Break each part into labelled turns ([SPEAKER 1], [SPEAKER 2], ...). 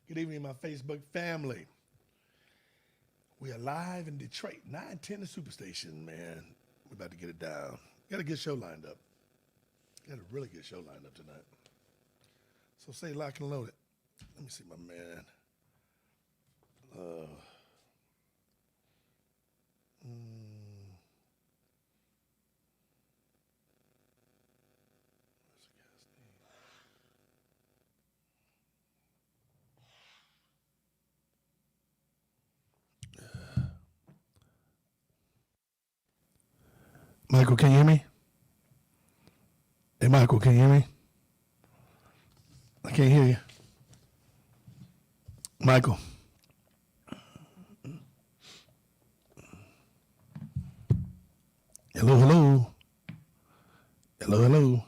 [SPEAKER 1] Good evening, my Facebook family. We are live in Detroit, 910 the Superstation, man. We're about to get it down. Got a good show lined up. Got a really good show lined up tonight. So say lock and load it. Let me see my man. Where's the guy's name? Michael, can you hear me? Hey, Michael, can you hear me? I can't hear you. Michael. Hello, hello. Hello, hello.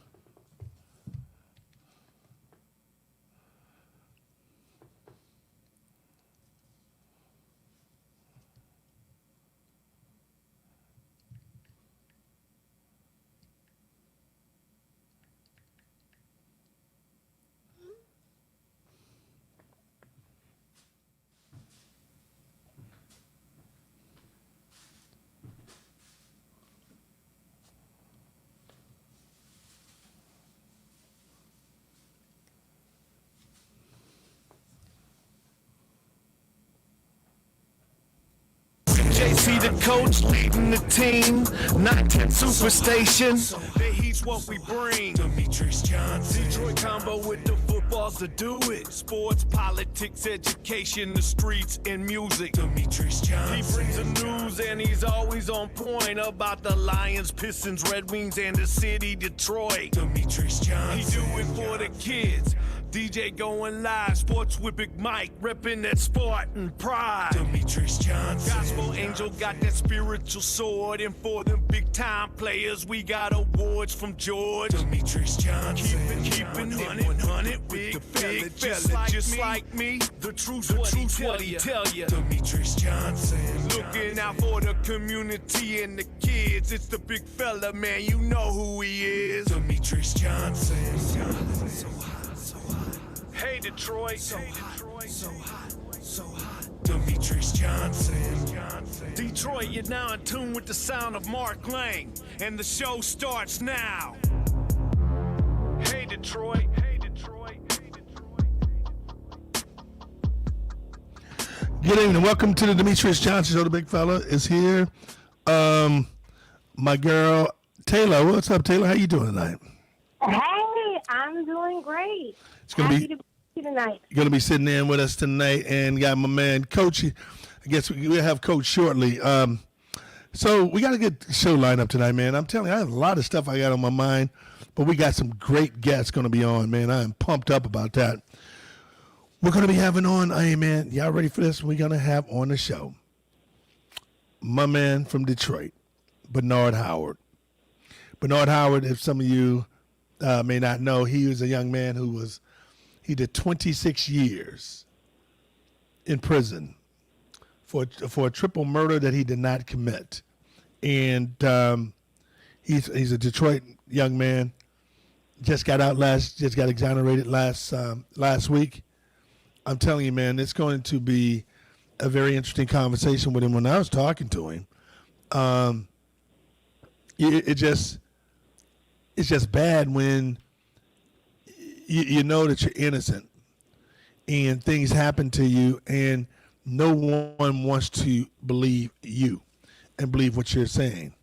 [SPEAKER 2] JC the coach leading the team, 910 Superstation. The heat's what we bring. Demetrious Johnson. Detroit combo with the footballs to do it. Sports, politics, education, the streets, and music. Demetrious Johnson. He brings the news and he's always on point about the Lions, Pistons, Red Wings, and the city Detroit. Demetrious Johnson. He do it for the kids. DJ going live, sports with Big Mike, repping that Spartan pride. Demetrious Johnson. Gospel angel got that spiritual sword, and for them big time players, we got awards from George. Demetrious Johnson. Keeping it 100, big fella, just like me. The truth's what he tell you. Demetrious Johnson. Looking out for the community and the kids. It's the big fella, man. You know who he is. Demetrious Johnson. So hot. Hey Detroit, so hot. Demetrious Johnson. Detroit, you're now in tune with the sound of Mark Lang, and the show starts now. Hey Detroit.
[SPEAKER 1] Good evening. Welcome to the Demetrious Johnson Show. The big fella is here. My girl, Taylor. What's up, Taylor? How you doing tonight?
[SPEAKER 3] Hey, I'm doing great.
[SPEAKER 1] It's going
[SPEAKER 3] Happy to be here tonight.
[SPEAKER 1] Going to be sitting in with us tonight, and got my man, Coach. I guess we'll have Coach shortly. So we got a good show lined up tonight, man. I'm telling you, I have a lot of stuff I got on my mind, but we got some great guests going to be on, man. I am pumped up about that. We're going to be having on, hey, man, y'all ready for this? We're going to have on the show my man from Detroit, Bernard Howard. Bernard Howard, if some of you may not know, he was a young man he did 26 years in prison for a triple murder that he did not commit. And he's a Detroit young man, just got exonerated last week. I'm telling you, man, it's going to be a very interesting conversation with him. When I was talking to him, it's just bad when you know that you're innocent and things happen to you and no one wants to believe you and believe what you're saying.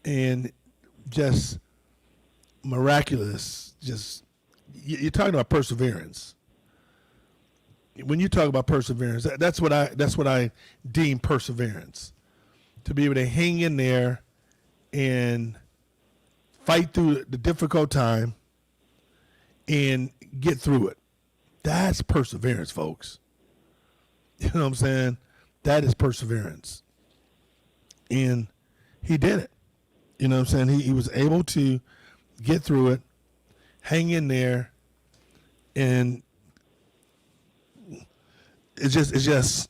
[SPEAKER 1] And just miraculous, you're talking about perseverance. When you talk about perseverance, that's what I deem perseverance. To be able to hang in there and fight through the difficult time and get through it. That's perseverance, folks. You know what I'm saying? That is perseverance. And he did it. You know what I'm saying? He was able to get through it, hang in there, and it's just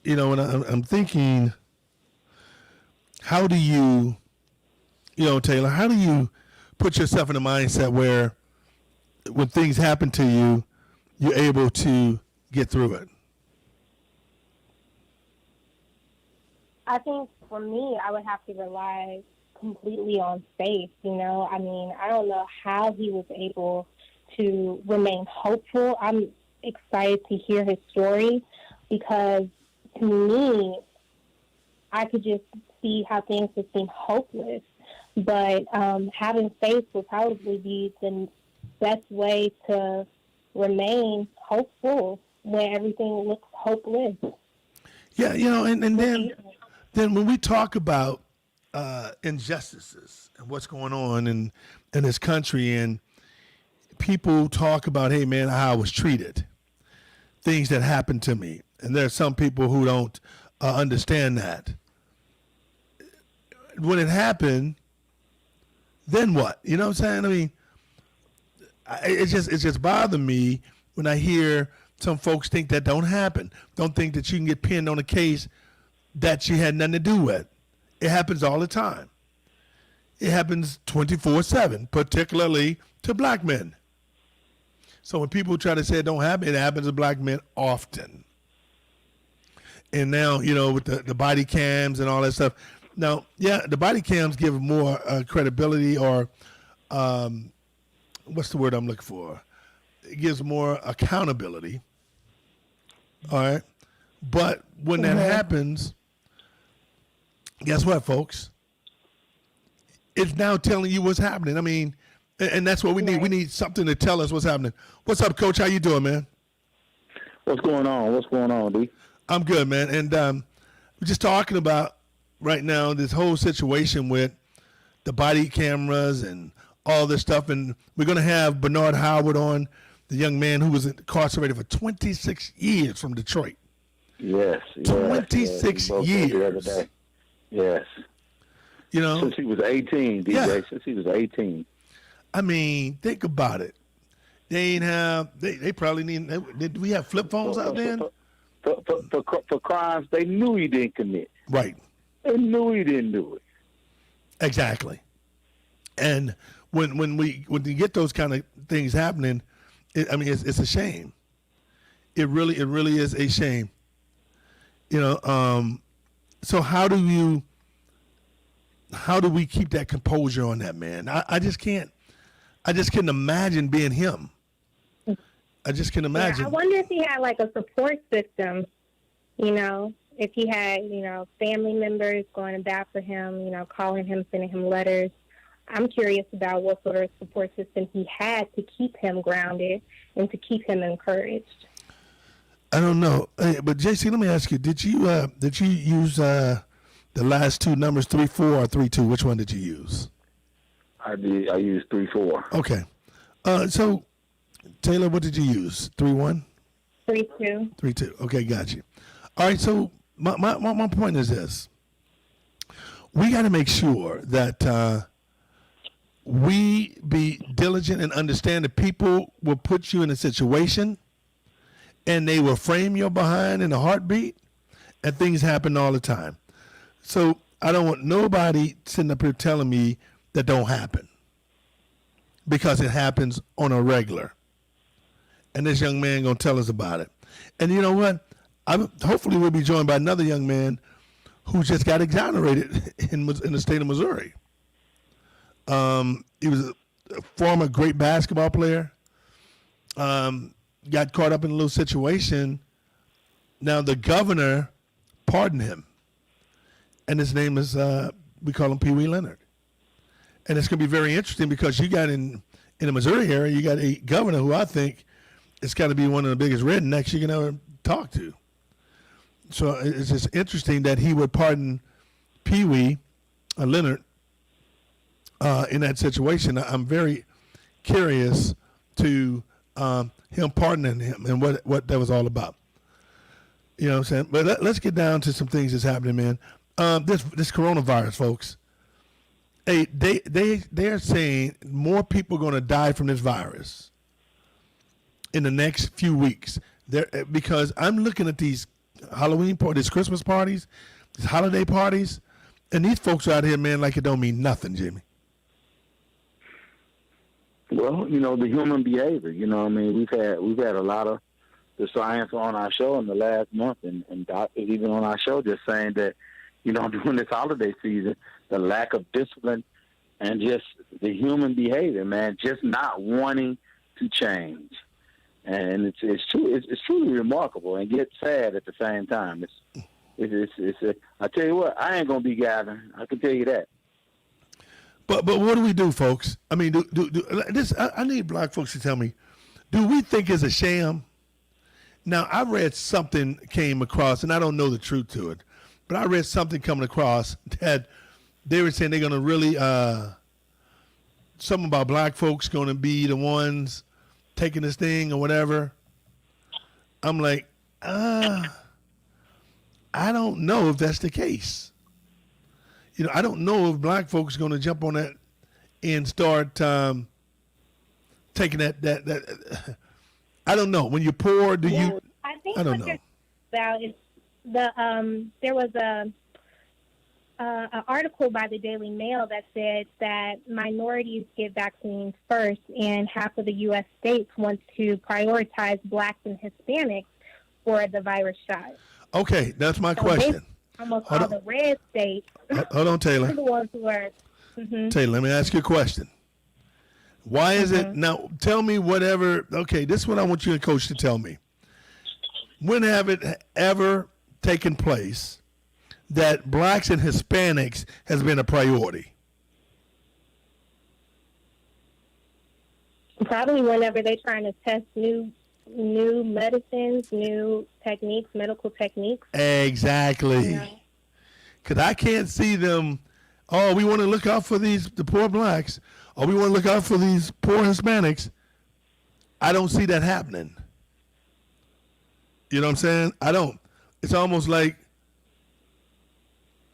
[SPEAKER 1] you know, when I'm thinking, how do you Taylor, how do you put yourself in a mindset where when things happen to you, you're able to get through it?
[SPEAKER 3] I think for me, I would have to rely completely on faith. I mean, I don't know how he was able to remain hopeful. I'm excited to hear his story because to me, I could just see how things just seem hopeless. But having faith would probably be the best way to remain hopeful when everything looks hopeless.
[SPEAKER 1] Yeah, and then when we talk about injustices and what's going on in this country, and people talk about, hey man, how I was treated, things that happened to me, and there are some people who don't understand that. When it happened, then what? You know what I'm saying? I mean, it's just bothered me when I hear some folks think that don't happen. Don't think that you can get pinned on a case that you had nothing to do with. It happens all the time. It happens 24/7, particularly to black men. So when people try to say it don't happen, it happens to black men often. And now, with the body cams and all that stuff. Now, yeah, the body cams give more credibility, or what's the word I'm looking for? It gives more accountability. All right. But when that happens, guess what, folks? It's now telling you what's happening. I mean, and that's what we need. We need something to tell us what's happening. What's up, Coach? How you doing, man?
[SPEAKER 4] What's going on, D?
[SPEAKER 1] I'm good, man. And we're just talking about right now this whole situation with the body cameras and all this stuff. And we're going to have Bernard Howard on, the young man who was incarcerated for 26 years from Detroit.
[SPEAKER 4] Yes.
[SPEAKER 1] 26 years.
[SPEAKER 4] The other day. Yes. Since he was 18, DJ.
[SPEAKER 1] Yeah.
[SPEAKER 4] Since he was 18.
[SPEAKER 1] I mean, think about it. They probably need, did we have flip phones out then?
[SPEAKER 4] For crimes they knew he didn't commit.
[SPEAKER 1] Right.
[SPEAKER 4] They knew he didn't do it.
[SPEAKER 1] Exactly. And when you get those kind of things happening, it's a shame. It really is a shame. So how do we keep that composure on that, man? I just can't imagine being him. I just can't imagine.
[SPEAKER 3] Yeah, I wonder if he had like a support system, if he had, family members going to bat for him, calling him, sending him letters. I'm curious about what sort of support system he had to keep him grounded and to keep him encouraged.
[SPEAKER 1] I don't know, but JC, let me ask you: Did you use the last two numbers, 34 or 32? Which one did you use?
[SPEAKER 4] I did. I used 34.
[SPEAKER 1] Okay. So, Taylor, what did you use? 31?
[SPEAKER 3] 32.
[SPEAKER 1] 32. Okay, got you. All right. So my point is this: we got to make sure that we be diligent and understand that people will put you in a situation and they will frame your behind in a heartbeat, and things happen all the time. So I don't want nobody sitting up here telling me that don't happen, because it happens on a regular. And this young man going to tell us about it. And you know what? Hopefully we'll be joined by another young man who just got exonerated in the state of Missouri. He was a former great basketball player. Got caught up in a little situation. Now the governor pardoned him. And his name is, we call him Pee Wee Leonard. And it's going to be very interesting because you got in the Missouri area, you got a governor who I think is got to be one of the biggest rednecks you can ever talk to. So it's just interesting that he would pardon Pee Wee Leonard in that situation. I'm very curious to him pardoning him and what that was all about. You know what I'm saying? But let's get down to some things that's happening, man. This coronavirus, folks. Hey, they're saying more people are going to die from this virus in the next few weeks. Because I'm looking at these Halloween parties, Christmas parties, these holiday parties, and these folks out here, man, like it don't mean nothing, Jimmy.
[SPEAKER 4] Well, the human behavior. We've had a lot of the science on our show in the last month, and doctors even on our show just saying that, during this holiday season, the lack of discipline and just the human behavior, man, just not wanting to change. And it's truly remarkable and yet sad at the same time. I tell you what, I ain't gonna be gathering. I can tell you that.
[SPEAKER 1] But what do we do, folks? I mean, I need black folks to tell me, do we think it's a sham? Now, I read something came across, and I don't know the truth to it, but I read something coming across that they were saying they're going to really, something about black folks going to be the ones taking this thing or whatever. I'm like, I don't know if that's the case. I don't know if black folks are going to jump on that and start taking that. I don't know. When you're poor, do you?
[SPEAKER 3] I think
[SPEAKER 1] I don't
[SPEAKER 3] what
[SPEAKER 1] know.
[SPEAKER 3] you're about is there was an article by the Daily Mail that said that minorities get vaccines first, and half of the U.S. states want to prioritize blacks and Hispanics for the virus shot.
[SPEAKER 1] Okay, that's my question.
[SPEAKER 3] Almost all the red states.
[SPEAKER 1] Hold on, Taylor.
[SPEAKER 3] The ones who are. Mm-hmm.
[SPEAKER 1] Taylor, let me ask you a question. Why is it now? Tell me whatever. Okay, this is what I want you and Coach to tell me. When have it ever taken place that blacks and Hispanics has been a priority?
[SPEAKER 3] Probably whenever they're trying to test new medicines, new techniques, medical techniques.
[SPEAKER 1] Exactly. Because I can't see them, we want to look out for the poor blacks, or we want to look out for these poor Hispanics. I don't see that happening. You know what I'm saying? I don't. It's almost like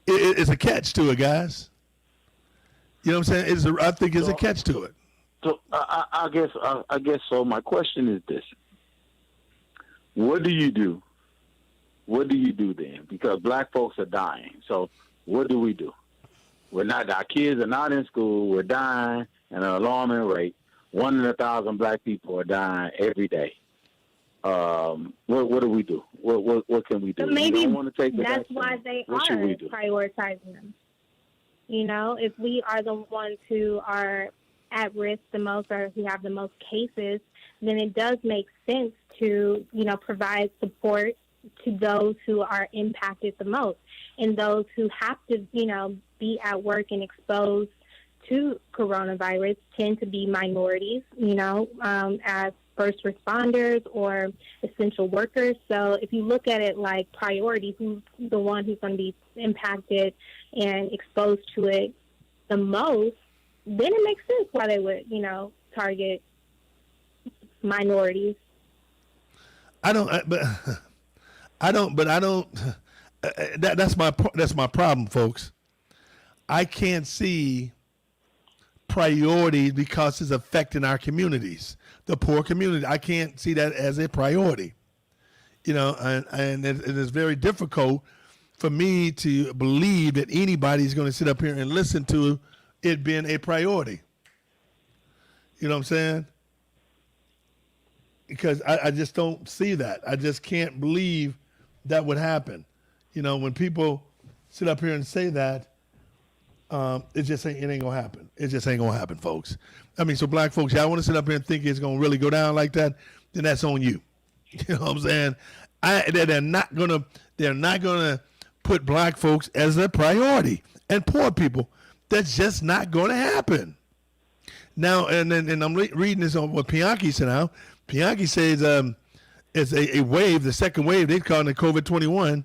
[SPEAKER 1] it's a catch to it, guys. You know what I'm saying? I think it's a catch to it.
[SPEAKER 4] So I guess so. My question is this: what do you do? What do you do then? Because black folks are dying. So what do we do? Our kids are not in school. We're dying at an alarming rate. 1 in 1,000 black people are dying every day. What do we do? What can we do?
[SPEAKER 3] So maybe
[SPEAKER 4] don't want to take the
[SPEAKER 3] that's
[SPEAKER 4] vaccine.
[SPEAKER 3] why they
[SPEAKER 4] What
[SPEAKER 3] are
[SPEAKER 4] should we do?
[SPEAKER 3] prioritizing them. If we are the ones who are at risk the most, or who have the most cases, then it does make sense to, provide support to those who are impacted the most, and those who have to, be at work and exposed to coronavirus tend to be minorities, as first responders or essential workers. So if you look at it like priority, who's the one who's going to be impacted and exposed to it the most, then it makes sense why they would, target minorities.
[SPEAKER 1] That's my problem, folks. I can't see priorities because it's affecting our communities, the poor community. I can't see that as a priority, and it is very difficult for me to believe that anybody's going to sit up here and listen to it being a priority. You know what I'm saying? Because I just don't see that. I just can't believe that would happen. When people sit up here and say that, it ain't gonna happen. It just ain't gonna happen, folks. I mean, so black folks, y'all want to sit up here and think it's gonna really go down like that? Then that's on you. You know what I'm saying? They're not gonna put black folks as a priority, and poor people. That's just not gonna happen. Now, and I'm reading this on what Pianki said. Now, Pianki says it's a wave, the second wave they call it COVID-21,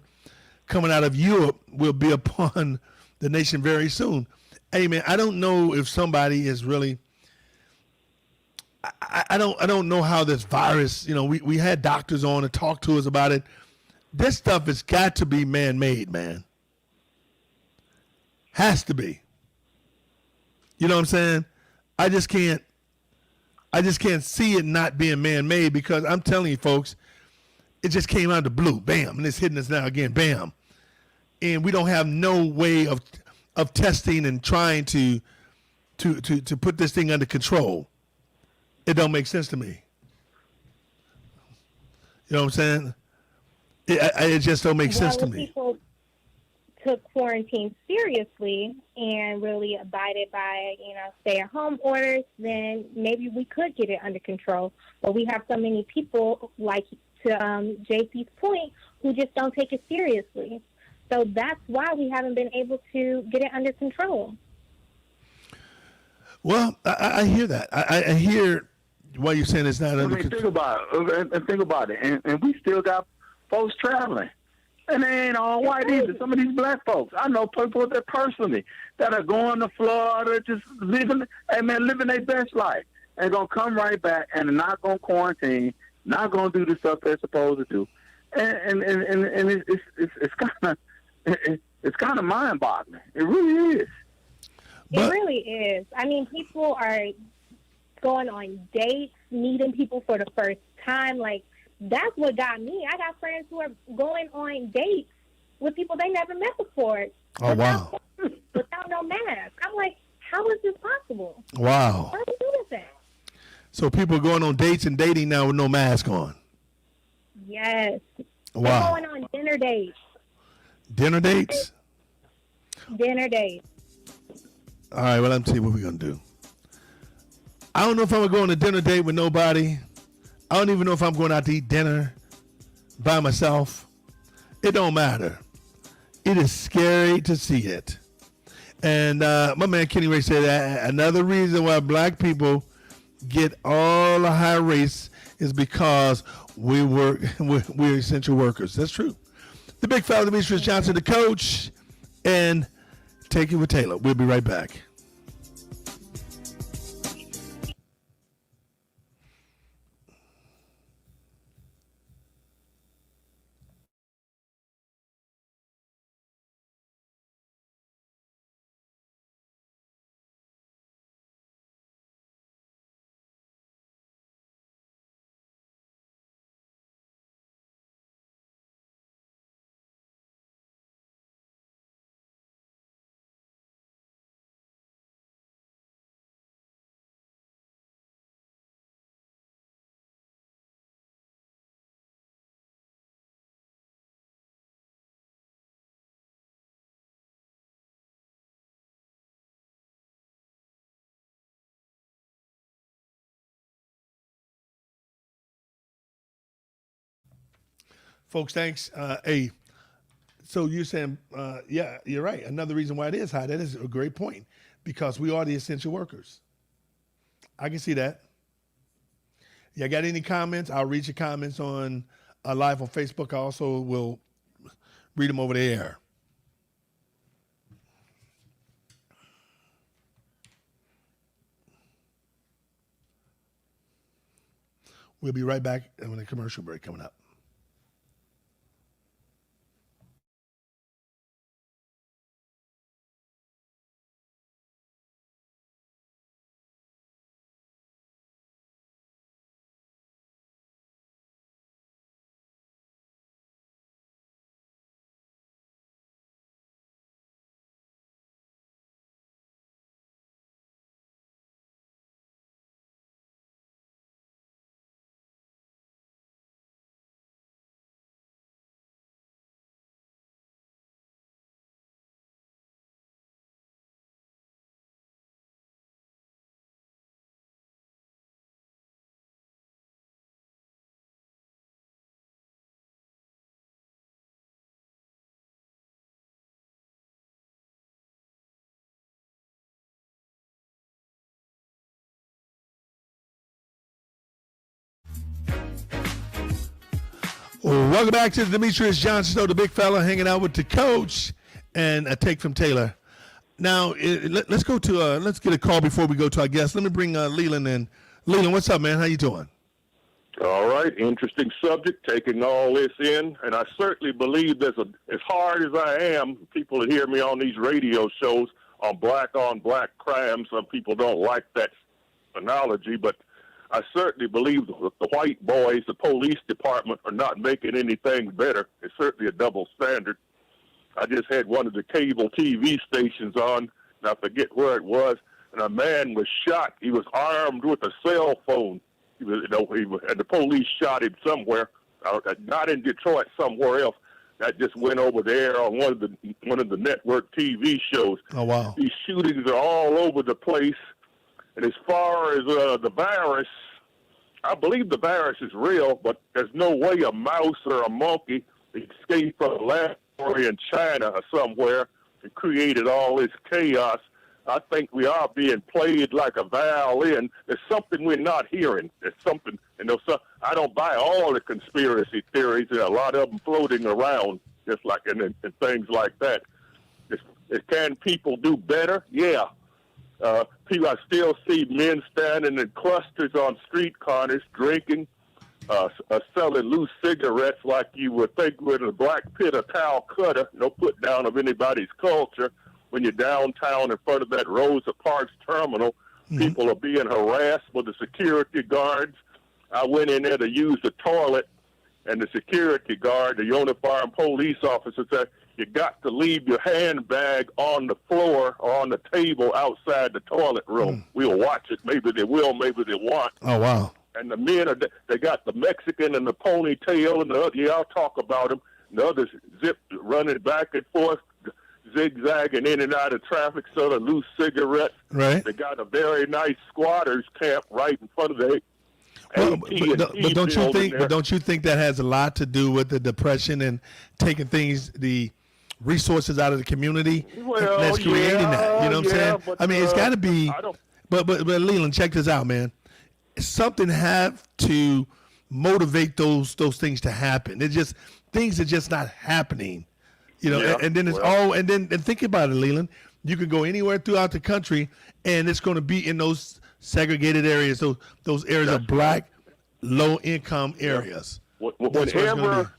[SPEAKER 1] coming out of Europe will be upon the nation very soon. Hey man, I don't know if somebody is really. I don't know how this virus. We had doctors on to talk to us about it. This stuff has got to be man-made, man. Has to be. You know what I'm saying? I just can't see it not being man-made, because I'm telling you, folks, it just came out of the blue, bam, and it's hitting us now again, bam. And we don't have no way of testing and trying to put this thing under control. It don't make sense to me. You know what I'm saying? It just don't make sense to
[SPEAKER 3] When
[SPEAKER 1] me.
[SPEAKER 3] people took quarantine seriously and really abided by, stay-at-home orders, then maybe we could get it under control. But we have so many people, like to JC's point, who just don't take it seriously. So that's why we haven't been able to get it under control.
[SPEAKER 1] Well, I hear that. I hear why you're saying it's not under control.
[SPEAKER 4] Think about it. And we still got folks traveling. And they ain't all white either. Some of these black folks, I know people that personally that are going to Florida, just living their best life, and gonna come right back and are not gonna quarantine, not gonna do the stuff they're supposed to do, and it's kind of mind-boggling. It really is.
[SPEAKER 3] It really is. I mean, people are going on dates, meeting people for the first time. Like, that's what got me. I got friends who are going on dates with people they never met before.
[SPEAKER 1] Oh, wow.
[SPEAKER 3] Without no mask. I'm like, how is this possible?
[SPEAKER 1] Wow.
[SPEAKER 3] How do you do this?
[SPEAKER 1] So people are going on dates and dating now with no mask on.
[SPEAKER 3] Yes.
[SPEAKER 1] Wow.
[SPEAKER 3] They're going on dinner dates.
[SPEAKER 1] Dinner dates?
[SPEAKER 3] Dinner dates.
[SPEAKER 1] All right, well, let me tell you what we're going to do. I don't know if I'm going to go on a dinner date with nobody. I don't even know if I'm going out to eat dinner by myself. It don't matter. It is scary to see it. And my man Kenny Ray said that another reason why black people get all the high rates is because we're essential workers. That's true. The big fella, Demetrious Johnson, the coach, and Take It with Taylor. We'll be right back. Folks, thanks. Hey, so you're saying, yeah, you're right. Another reason why it is high, that is a great point, because we are the essential workers. I can see that. Yeah, got any comments? I'll read your comments on live on Facebook. I also will read them over the air. We'll be right back when a commercial break coming up. Welcome back to the Demetrious Johnson Show, the big fella hanging out with the coach, and a take from Taylor. Now, let's go to let's get a call before we go to our guest. Let me bring Leland in. Leland, what's up, man? How you doing?
[SPEAKER 5] All right, interesting subject, taking all this in, and I certainly believe there's as hard as I am, people that hear me on these radio shows on black crime. Some people don't like that analogy, but I certainly believe the white boys, the police department, are not making anything better. It's certainly a double standard. I just had one of the cable TV stations on, and I forget where it was, and a man was shot. He was armed with a cell phone. And the police shot him somewhere. not in Detroit, somewhere else. That just went over there on one of the network TV shows.
[SPEAKER 1] Oh, wow.
[SPEAKER 5] These shootings are all over the place. And as far as the virus, I believe the virus is real, but there's no way a mouse or a monkey escaped from a laboratory in China or somewhere and created all this chaos. I think we are being played like a violin. There's something we're not hearing. There's something, I don't buy all the conspiracy theories. There are a lot of them floating around, just like and things like that. Can people do better? Yeah. People, I still see men standing in clusters on street corners drinking, selling loose cigarettes like you would think were in the black pit of Calcutta. No put down of anybody's culture. When you're downtown in front of that Rosa Parks terminal, people are being harassed by the security guards. I went in there to use the toilet, and the security guard, the uniformed police officer, said, you got to leave your handbag on the floor or on the table outside the toilet room. We'll watch it. Maybe they will, maybe they won't.
[SPEAKER 1] Oh, wow.
[SPEAKER 5] And the men, they got the Mexican and the ponytail, and the other, I'll talk about them. The others running back and forth, zigzagging in and out of traffic, selling loose cigarettes.
[SPEAKER 1] Right.
[SPEAKER 5] They got a very nice squatters camp right in front of the
[SPEAKER 1] but don't you think that has a lot to do with the depression and taking the resources out of the community that's creating that? You know what I'm saying?
[SPEAKER 5] But,
[SPEAKER 1] I mean, it's got to be. But Leland, check this out, man. Something have to motivate those things to happen. Things are just not happening. And then and think about it, Leland. You can go anywhere throughout the country, and it's going to be in those segregated areas, those areas of black, low-income areas.
[SPEAKER 5] Whenever,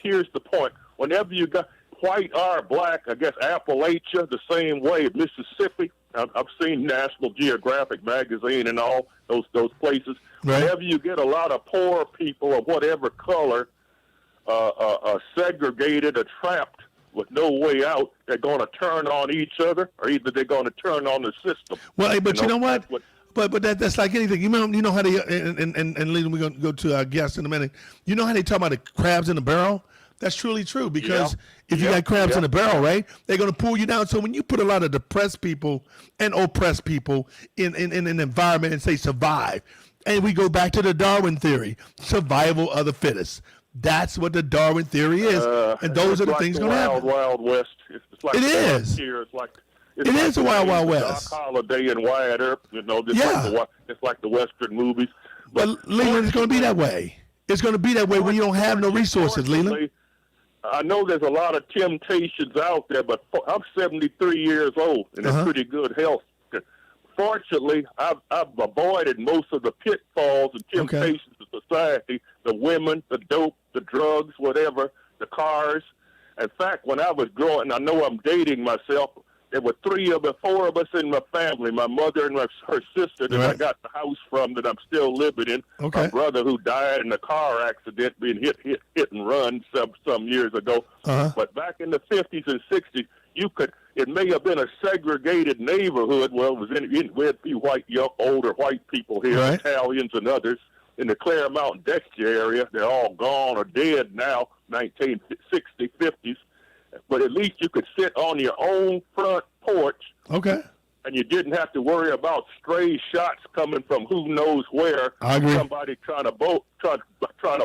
[SPEAKER 5] here's the point. Whenever you got white or black, I guess Appalachia, the same way, Mississippi, I've seen National Geographic magazine and all those places.
[SPEAKER 1] Right.
[SPEAKER 5] Whenever you get a lot of poor people of whatever color segregated or trapped with no way out, they're going to turn on each other, or either they're going to turn on the system.
[SPEAKER 1] Well, but you know what? But that's like anything. You know how they and Leland, we're going to go to our guest in a minute. You know how they talk about the crabs in the barrel? That's truly true, because if you got crabs in the barrel, right, they're going to pull you down. So when you put a lot of depressed people and oppressed people in an environment and say survive, and we go back to the Darwin theory, survival of the fittest. That's what the Darwin theory is, and those are the things going to happen.
[SPEAKER 5] Wild West. It's like
[SPEAKER 1] it is. It is a wild West.
[SPEAKER 5] Doc Holliday and Wyatt Earp, just like the Western movies.
[SPEAKER 1] But Leland, it's going to be that way. It's going to be that way when you don't have no resources, Leland.
[SPEAKER 5] I know there's a lot of temptations out there, but I'm 73 years old and in pretty good health. Fortunately, I've avoided most of the pitfalls and temptations of society, the women, the dope, the drugs, whatever, the cars. In fact, when I was growing, I know I'm dating myself, there were four of us in my family, my mother and her sister that I got the house from that I'm still living in.
[SPEAKER 1] Okay.
[SPEAKER 5] My brother who died in a car accident being hit and run some years ago. But back in the 50s and 60s, it may have been a segregated neighborhood. Well, we had a few older white people here, Italians and others. In the Claremont Dexter area, they're all gone or dead now, 1960s, 50s. But at least you could sit on your own front porch.
[SPEAKER 1] Okay.
[SPEAKER 5] And you didn't have to worry about stray shots coming from who knows where.
[SPEAKER 1] I agree.
[SPEAKER 5] Somebody trying to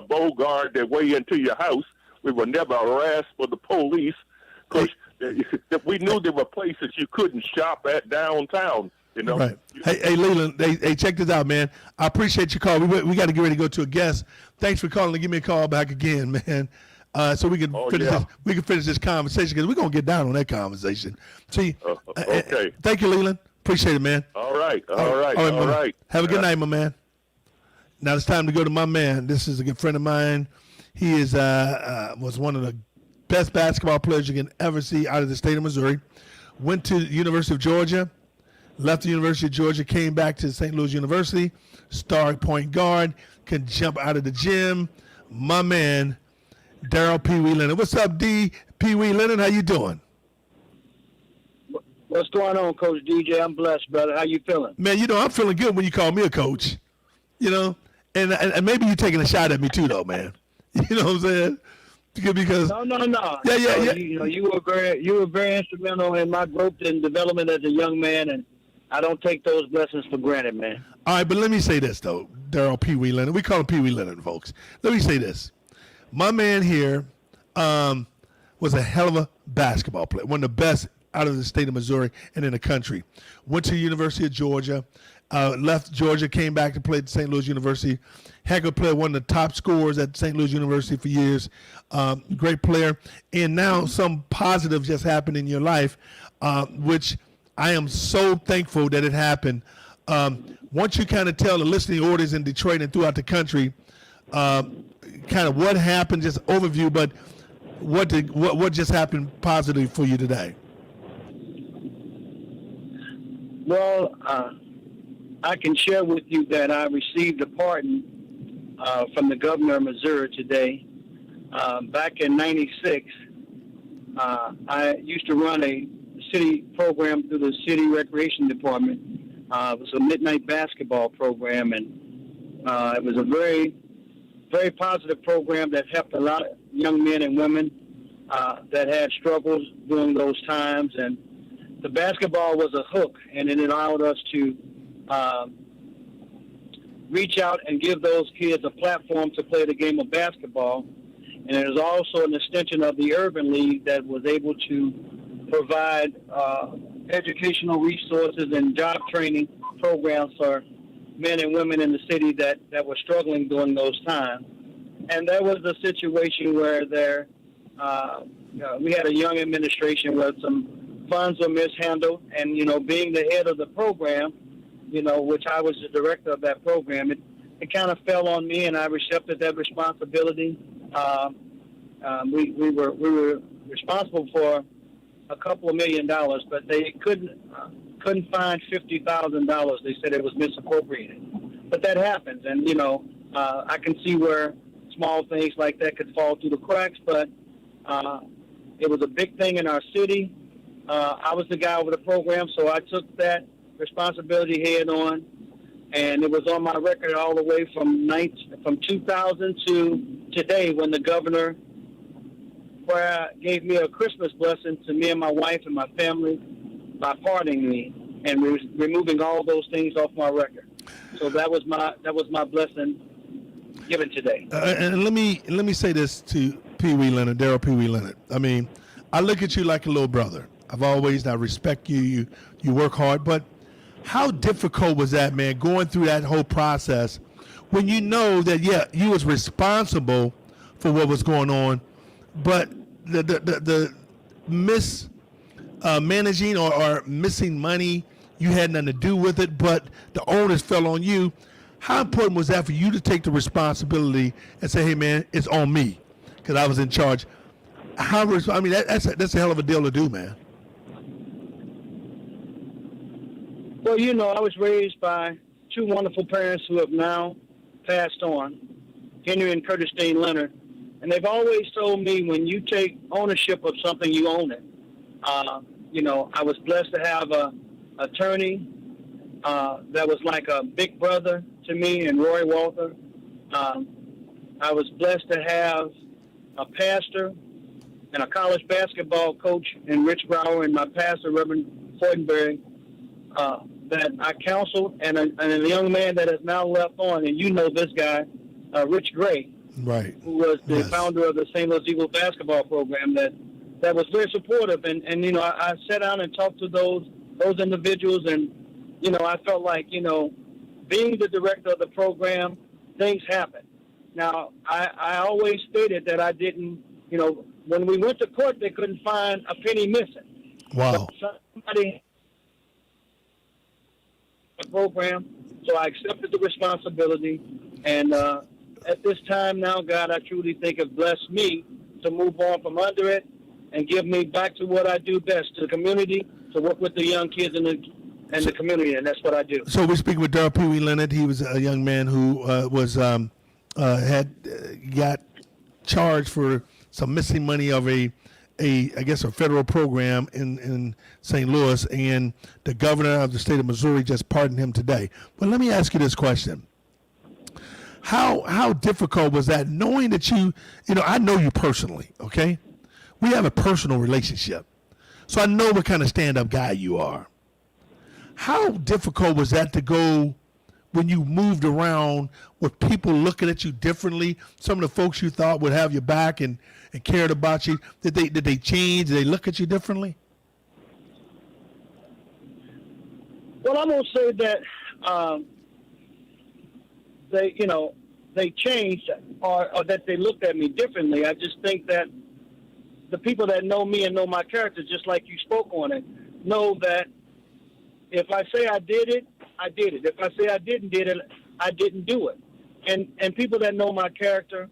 [SPEAKER 5] bogart their way into your house. We were never harassed by the police because we knew there were places you couldn't shop at downtown.
[SPEAKER 1] Right. Hey, Leland. Hey, check this out, man. I appreciate your call. We got to get ready to go to a guest. Thanks for calling and give me a call back again, man. So we can finish this conversation, because we're gonna get down on that conversation. See,
[SPEAKER 5] okay.
[SPEAKER 1] Thank you, Leland. Appreciate it, man.
[SPEAKER 5] All right.
[SPEAKER 1] Have a good night, my man. Now it's time to go to my man. This is a good friend of mine. He is was one of the best basketball players you can ever see out of the state of Missouri. Went to the University of Georgia, left the University of Georgia, came back to St. Louis University, star point guard, can jump out of the gym. My man, Daryl Pee Wee Leonard. What's up, D? Pee Wee Leonard, how you doing?
[SPEAKER 6] What's going on, Coach DJ? I'm blessed, brother. How you feeling?
[SPEAKER 1] Man, I'm feeling good when you call me a coach. And maybe you're taking a shot at me too, though, man. You know what I'm saying? Because
[SPEAKER 6] No.
[SPEAKER 1] yeah.
[SPEAKER 6] You were very instrumental in my growth and development as a young man, and I don't take those blessings for granted, man.
[SPEAKER 1] All right, but let me say this though, Daryl Pee Wee Leonard. We call him Pee Wee Leonard, folks. Let me say this: my man here was a hell of a basketball player, one of the best out of the state of Missouri and in the country. Went to the University of Georgia, left Georgia, came back to play at St. Louis University. Heck of a player, one of the top scorers at St. Louis University for years. Great player. And now some positive just happened in your life, which I am so thankful that it happened. Once you kind of tell the listening audience in Detroit and throughout the country, kind of what happened, just overview, but what just happened positively for you today?
[SPEAKER 6] Well, I can share with you that I received a pardon from the governor of Missouri today. Back in '96, I used to run a city program through the city recreation department. It was a midnight basketball program, and it was a very, very positive program that helped a lot of young men and women that had struggles during those times. And the basketball was a hook, and it allowed us to reach out and give those kids a platform to play the game of basketball. And it was also an extension of the Urban League that was able to provide educational resources and job training programs for men and women in the city that were struggling during those times. And there was a situation where we had a young administration where some funds were mishandled, and, being the head of the program, which I was the director of that program, it kind of fell on me, and I accepted that responsibility. We were responsible for a couple of $1 million, but they couldn't find $50,000. They said it was misappropriated. But that happens, and I can see where small things like that could fall through the cracks. But it was a big thing in our city. I was the guy over the program, so I took that responsibility head on, and it was on my record all the way from 2000 to today, when the governor gave me a Christmas blessing to me and my wife and my family by pardoning me and removing all those things off my record. So that was my blessing given today.
[SPEAKER 1] And let me say this to Pee Wee Leonard, Daryl Pee Wee Leonard. I mean, I look at you like a little brother. I respect you. You work hard, but how difficult was that, man, going through that whole process when you know that, you was responsible for what was going on, but the mismanaging or missing money, you had nothing to do with it, but the onus fell on you. How important was that for you to take the responsibility and say, hey, man, it's on me because I was in charge? That's a hell of a deal to do, man.
[SPEAKER 6] Well, I was raised by two wonderful parents who have now passed on, Henry and Curtis Dane Leonard. And they've always told me, when you take ownership of something, you own it. I was blessed to have an attorney that was like a big brother to me, and Roy Walther. I was blessed to have a pastor and a college basketball coach in Rich Brower, and my pastor, Reverend Fortenberry, that I counseled, and a young man that has now left on, and this guy, Rich Gray,
[SPEAKER 1] right,
[SPEAKER 6] who was the founder of the St. Louis Eagles basketball program, that was very supportive. And I sat down and talked to those individuals, and I felt like being the director of the program, things happen. Now I always stated that I didn't, when we went to court, they couldn't find a penny missing.
[SPEAKER 1] Wow.
[SPEAKER 6] But somebody program, so I accepted the responsibility, and at this time now, God, I truly think have blessed me to move on from under it and give me back to what I do best, to the community, to work with the young kids in the community, and that's what I do.
[SPEAKER 1] So we're speaking with Daryl Pee Wee Leonard. He was a young man who got charged for some missing money of a federal program in St. Louis, and the governor of the state of Missouri just pardoned him today. But let me ask you this question. How difficult was that, knowing that I know you personally, okay? We have a personal relationship, so I know what kind of stand-up guy you are. How difficult was that to go when you moved around with people looking at you differently? Some of the folks you thought would have your back and cared about you, did they change? Did they look at you differently?
[SPEAKER 6] Well, I'm gonna say that they changed or that they looked at me differently. I just think that the people that know me and know my character, just like you spoke on it, know that if I say I did it, I did it. If I say I didn't do it, I didn't do it. And people that know my character,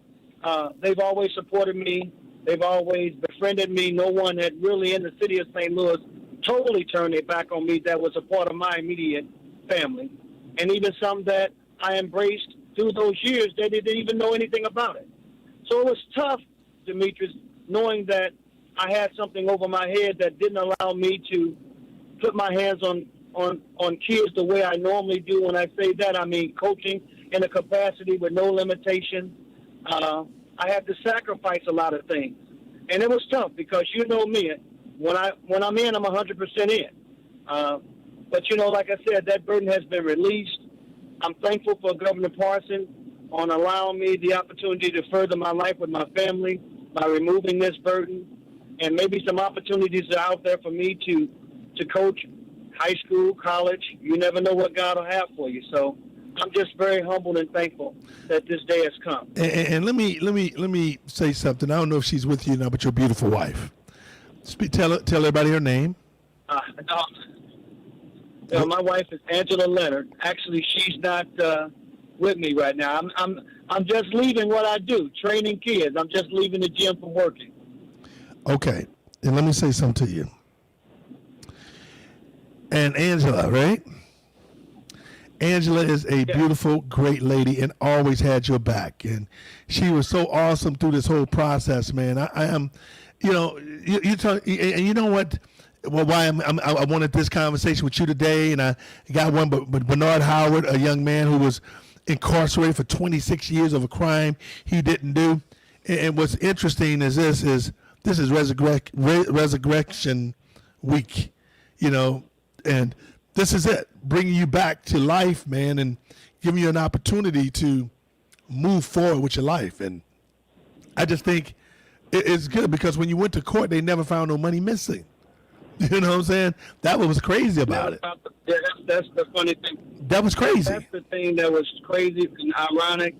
[SPEAKER 6] they've always supported me. They've always befriended me. No one had really in the city of St. Louis totally turned their back on me that was a part of my immediate family. And even some that I embraced through those years, they didn't even know anything about it. So it was tough, Demetrious, knowing that I had something over my head that didn't allow me to put my hands on kids the way I normally do. When I say that, I mean coaching in a capacity with no limitation. I had to sacrifice a lot of things. And it was tough because you know me. When I'm in, I'm 100% in. But, like I said, that burden has been released. I'm thankful for Governor Parson on allowing me the opportunity to further my life with my family by removing this burden. And maybe some opportunities are out there for me to coach high school, college. You never know what God will have for you. So I'm just very humbled and thankful that this day has come.
[SPEAKER 1] And let me say something. I don't know if she's with you now, but your beautiful wife. Tell everybody her name.
[SPEAKER 6] My wife is Angela Leonard. Actually, she's not with me right now. I'm just leaving what I do, training kids. I'm just leaving the gym from working.
[SPEAKER 1] Okay, and let me say something to you. And Angela, right? Angela is a beautiful, great lady and always had your back. And she was so awesome through this whole process, man. I am, you talk, and you know what? Well, why I wanted this conversation with you today, and I got one, but Bernard Howard, a young man who was incarcerated for 26 years of a crime he didn't do. And what's interesting is this is Resurrection Week, and this is it, bringing you back to life, man, and giving you an opportunity to move forward with your life. And I just think it's good because when you went to court, they never found no money missing. You know what I'm saying? That was crazy about it.
[SPEAKER 6] That's the funny thing.
[SPEAKER 1] That was crazy.
[SPEAKER 6] That's the thing that was crazy and ironic.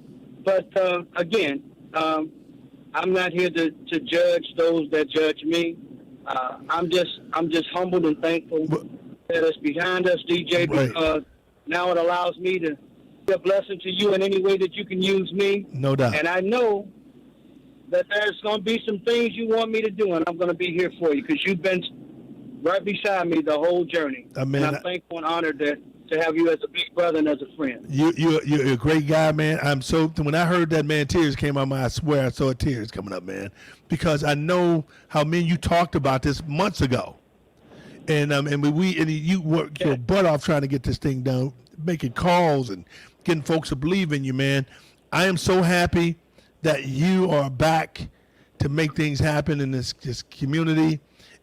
[SPEAKER 6] But again, I'm not here to judge those that judge me. I'm just humbled and thankful that it's behind us, DJ, because now it allows me to be a blessing to you in any way that you can use me.
[SPEAKER 1] No doubt.
[SPEAKER 6] And I know that there's going to be some things you want me to do, and I'm going to be here for you because you've been right beside me the whole journey. And I'm thankful and honored to have you as a big brother and as a friend.
[SPEAKER 1] You're a great guy, man. When I heard that, man, tears came out my eye. I swear I saw tears coming up, man, because I know how you talked about this months ago. And you worked your butt off trying to get this thing done, making calls and getting folks to believe in you, man. I am so happy that you are back to make things happen in this community,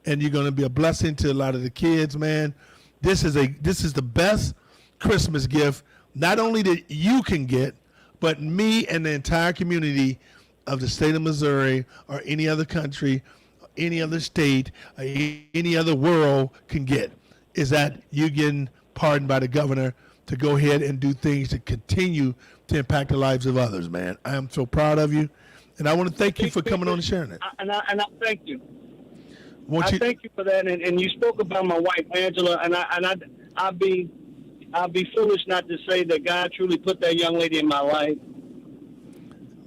[SPEAKER 1] and you're going to be a blessing to a lot of the kids, man. This is the best Christmas gift, not only that you can get, but me and the entire community of the state of Missouri or any other country, any other state, or any other world can get, is that you getting pardoned by the governor to go ahead and do things to continue to impact the lives of others, man. I am so proud of you, and I want to thank you for coming on and sharing it.
[SPEAKER 6] And I thank you. Thank you for that. And you spoke about my wife, Angela, and I'd be foolish not to say that God truly put that young lady in my life.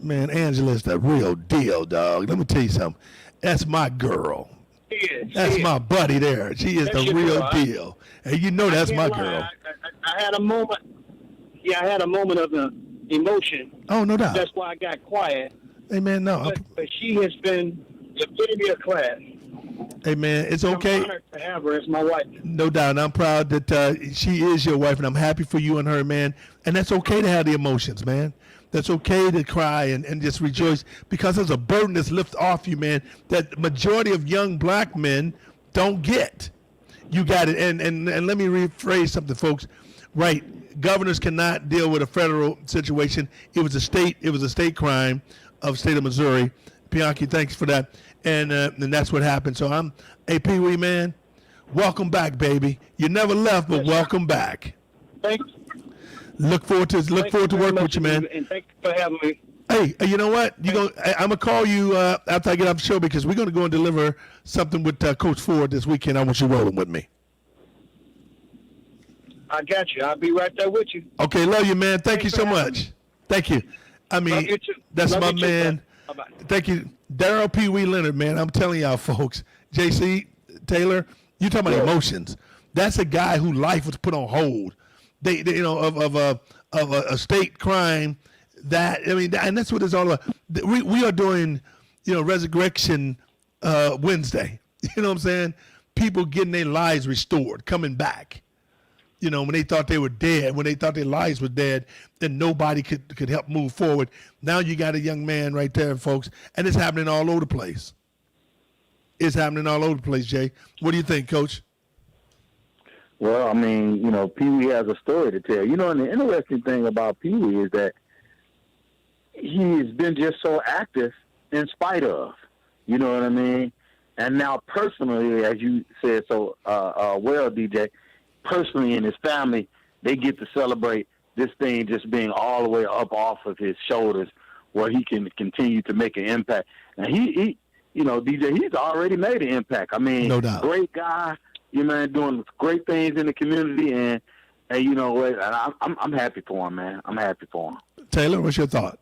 [SPEAKER 1] Man, Angela's the real deal, dog. Let me tell you something. That's my girl. That's my buddy there. She is the real deal. And you know that's my girl.
[SPEAKER 6] I had a moment. Yeah, I had a moment of emotion.
[SPEAKER 1] Oh, no doubt.
[SPEAKER 6] That's why I got quiet.
[SPEAKER 1] Hey, man, no.
[SPEAKER 6] But she has been the epitome of class.
[SPEAKER 1] Hey, man, it's okay.
[SPEAKER 6] I'm honored to have her as my wife.
[SPEAKER 1] No doubt. And I'm proud that she is your wife, and I'm happy for you and her, man. And that's okay to have the emotions, man. That's okay to cry and just rejoice because there's a burden that's lifted off you, man, that the majority of young black men don't get. You got it. And let me rephrase something, folks. Right. Governors cannot deal with a federal situation. It was a state crime of state of Missouri. Bianchi, thanks for that. And that's what happened. So I'm Pee Wee, man. Welcome back, baby. You never left, but welcome back.
[SPEAKER 6] Thanks.
[SPEAKER 1] Look forward to working with you, man.
[SPEAKER 6] And thank you for having me.
[SPEAKER 1] Hey, you know what? I'm gonna call you after I get off the show because we're gonna go and deliver something with Coach Ford this weekend. I want you rolling with me.
[SPEAKER 6] I got you. I'll be right there with you.
[SPEAKER 1] Okay, love you, man. Thank you so much. Thank you. I mean,
[SPEAKER 6] Love you too.
[SPEAKER 1] that's
[SPEAKER 6] Love
[SPEAKER 1] my
[SPEAKER 6] you too,
[SPEAKER 1] man.
[SPEAKER 6] Bye-bye.
[SPEAKER 1] Thank you, Daryl Pee Wee Leonard, man. I'm telling y'all, folks. JC Taylor, you talking about emotions? That's a guy whose life was put on hold. They of a state crime. And that's what it's all about. We are doing, Resurrection Wednesday. You know what I'm saying? People getting their lives restored, coming back. When they thought they were dead, when they thought their lives were dead, then nobody could help move forward. Now you got a young man right there, folks, and it's happening all over the place. It's happening all over the place, Jay. What do you think, Coach?
[SPEAKER 4] Well, I mean, Pee Wee has a story to tell. And the interesting thing about Pee Wee is that he's been just so active in spite of. You know what I mean? And now personally, as you said so well, DJ, personally in his family, they get to celebrate this thing just being all the way up off of his shoulders where he can continue to make an impact. And he DJ, he's already made an impact. I mean,
[SPEAKER 1] no doubt.
[SPEAKER 4] Great guy, doing great things in the community, and you know what? I'm happy for him, man. I'm happy for him.
[SPEAKER 1] Taylor, what's your thought?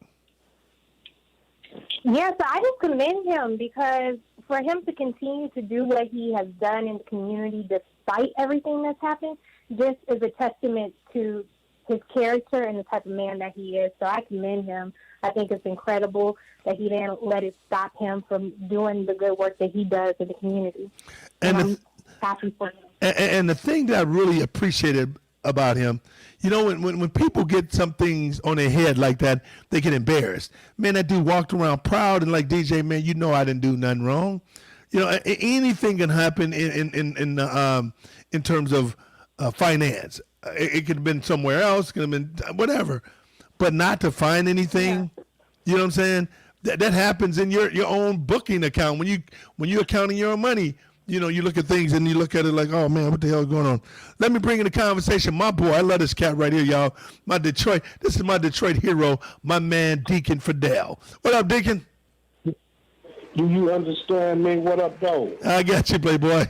[SPEAKER 3] Yes, I just commend him because for him to continue to do what he has done in the community despite everything that's happened just is a testament to his character and the type of man that he is. So I commend him. I think it's incredible that he didn't let it stop him from doing the good work that he does in the community. And I'm happy for him.
[SPEAKER 1] And the thing that I really appreciated about him, when people get some things on their head like that, they get embarrassed. Man, that dude walked around proud and like, DJ, man, I didn't do nothing wrong. Anything can happen in terms of finance. It could have been somewhere else, could have been whatever, but not to find anything. Yeah. You know what I'm saying? That happens in your own booking account when you're accounting your own money. You look at things and you look at it like, oh man, what the hell is going on? Let me bring in the conversation. My boy, I love this cat right here, y'all. This is my Detroit hero, my man Deacon Fidel. What up, Deacon?
[SPEAKER 7] Do you understand me? What up, though?
[SPEAKER 1] I got you, Playboy.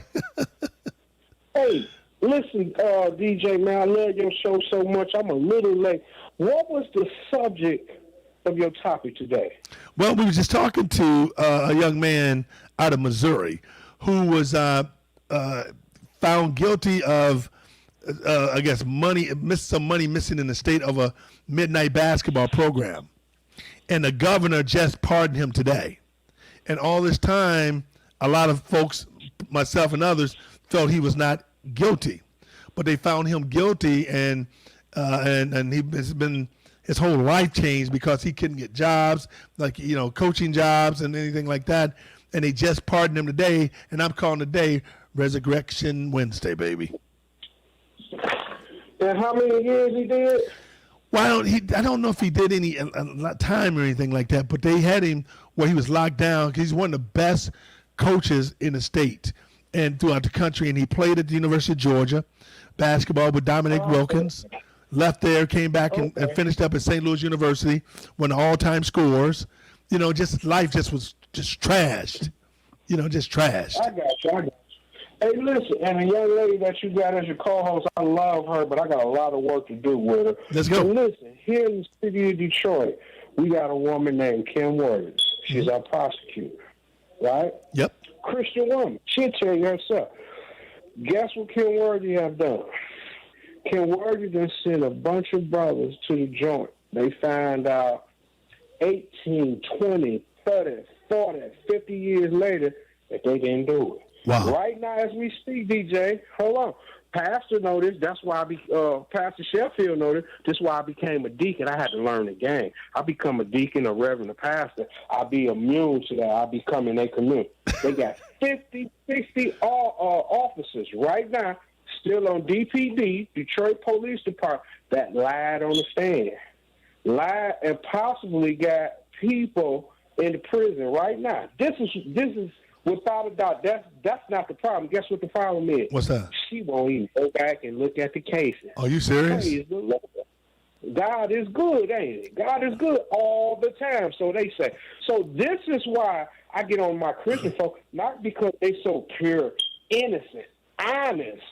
[SPEAKER 7] Hey, listen, DJ, man, I love your show so much. I'm a little late. What was the subject of your topic today?
[SPEAKER 1] Well, we were just talking to a young man out of Missouri who was found guilty of, I guess, some money missing in the state of a midnight basketball program. And the governor just pardoned him today. And all this time, a lot of folks, myself and others, felt he was not guilty. But they found him guilty, and he's been, his whole life changed because he couldn't get jobs, like, coaching jobs and anything like that. And they just pardoned him today, and I'm calling today Resurrection Wednesday, baby.
[SPEAKER 7] And how many years he did?
[SPEAKER 1] Well, I don't know if he did any time or anything like that, but they had him where he was locked down because he's one of the best coaches in the state and throughout the country. And he played at the University of Georgia basketball with Dominic Wilkins. Left there, came back and finished up at St. Louis University, won the all-time scores. Just life just was just trashed. Just trashed.
[SPEAKER 7] I got you. Hey, listen, and a young lady that you got as your co-host, I love her, but I got a lot of work to do with her.
[SPEAKER 1] Let's go.
[SPEAKER 7] So listen, here in the city of Detroit, we got a woman named Kim Worthy. She's our prosecutor, right?
[SPEAKER 1] Yep.
[SPEAKER 7] Christian woman. She'll tell you herself. Guess what Kim Worthy have done? Kim Worthy done sent a bunch of brothers to the joint. They found out 18, 20, 30, 40, 50 years later that they didn't do it.
[SPEAKER 1] Wow.
[SPEAKER 7] Right now as we speak, DJ, hold on. Pastor know this. That's why Pastor Sheffield know this. That's why I became a deacon. I had to learn the game. I become a deacon, a reverend, a pastor. I'll be immune to that. I'll become in their community. They got 50, 60 officers right now still on DPD, Detroit Police Department, that lied on the stand. Lied and possibly got people in the prison right now. This is without a doubt. That's not the problem. Guess what the problem is?
[SPEAKER 1] What's that?
[SPEAKER 7] She won't even go back and look at the cases.
[SPEAKER 1] Are you serious?
[SPEAKER 7] Praise the Lord. God is good, ain't it? God is good all the time, so they say. So this is why I get on my Christian folks, not because they so pure, innocent, honest.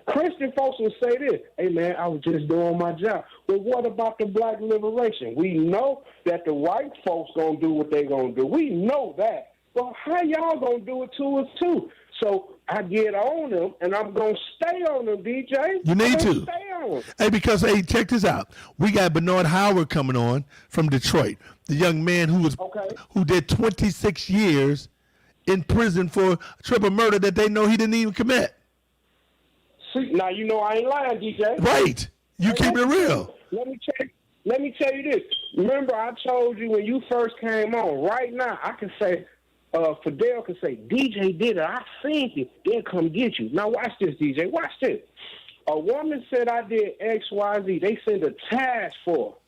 [SPEAKER 7] Christian folks will say this, hey, man, I was just doing my job. But what about the black liberation? We know that the white folks going to do what they going to do. We know that. Well, how y'all going to do it to us, too? So I get on them, and I'm going to stay on them, DJ.
[SPEAKER 1] You need to.
[SPEAKER 7] Stay on them.
[SPEAKER 1] Hey, because, hey, check this out. We got Bernard Howard coming on from Detroit, the young man who did 26 years in prison for triple murder that they know he didn't even commit.
[SPEAKER 7] See, now you know I ain't lying, DJ.
[SPEAKER 1] Right. You keep it real.
[SPEAKER 7] Let me tell you this. Remember, I told you when you first came on. Right now, I can say, Fidel can say, DJ did it. I seen it. They'll come get you. Now watch this, DJ. Watch this. A woman said I did X, Y, Z. They sent a task force.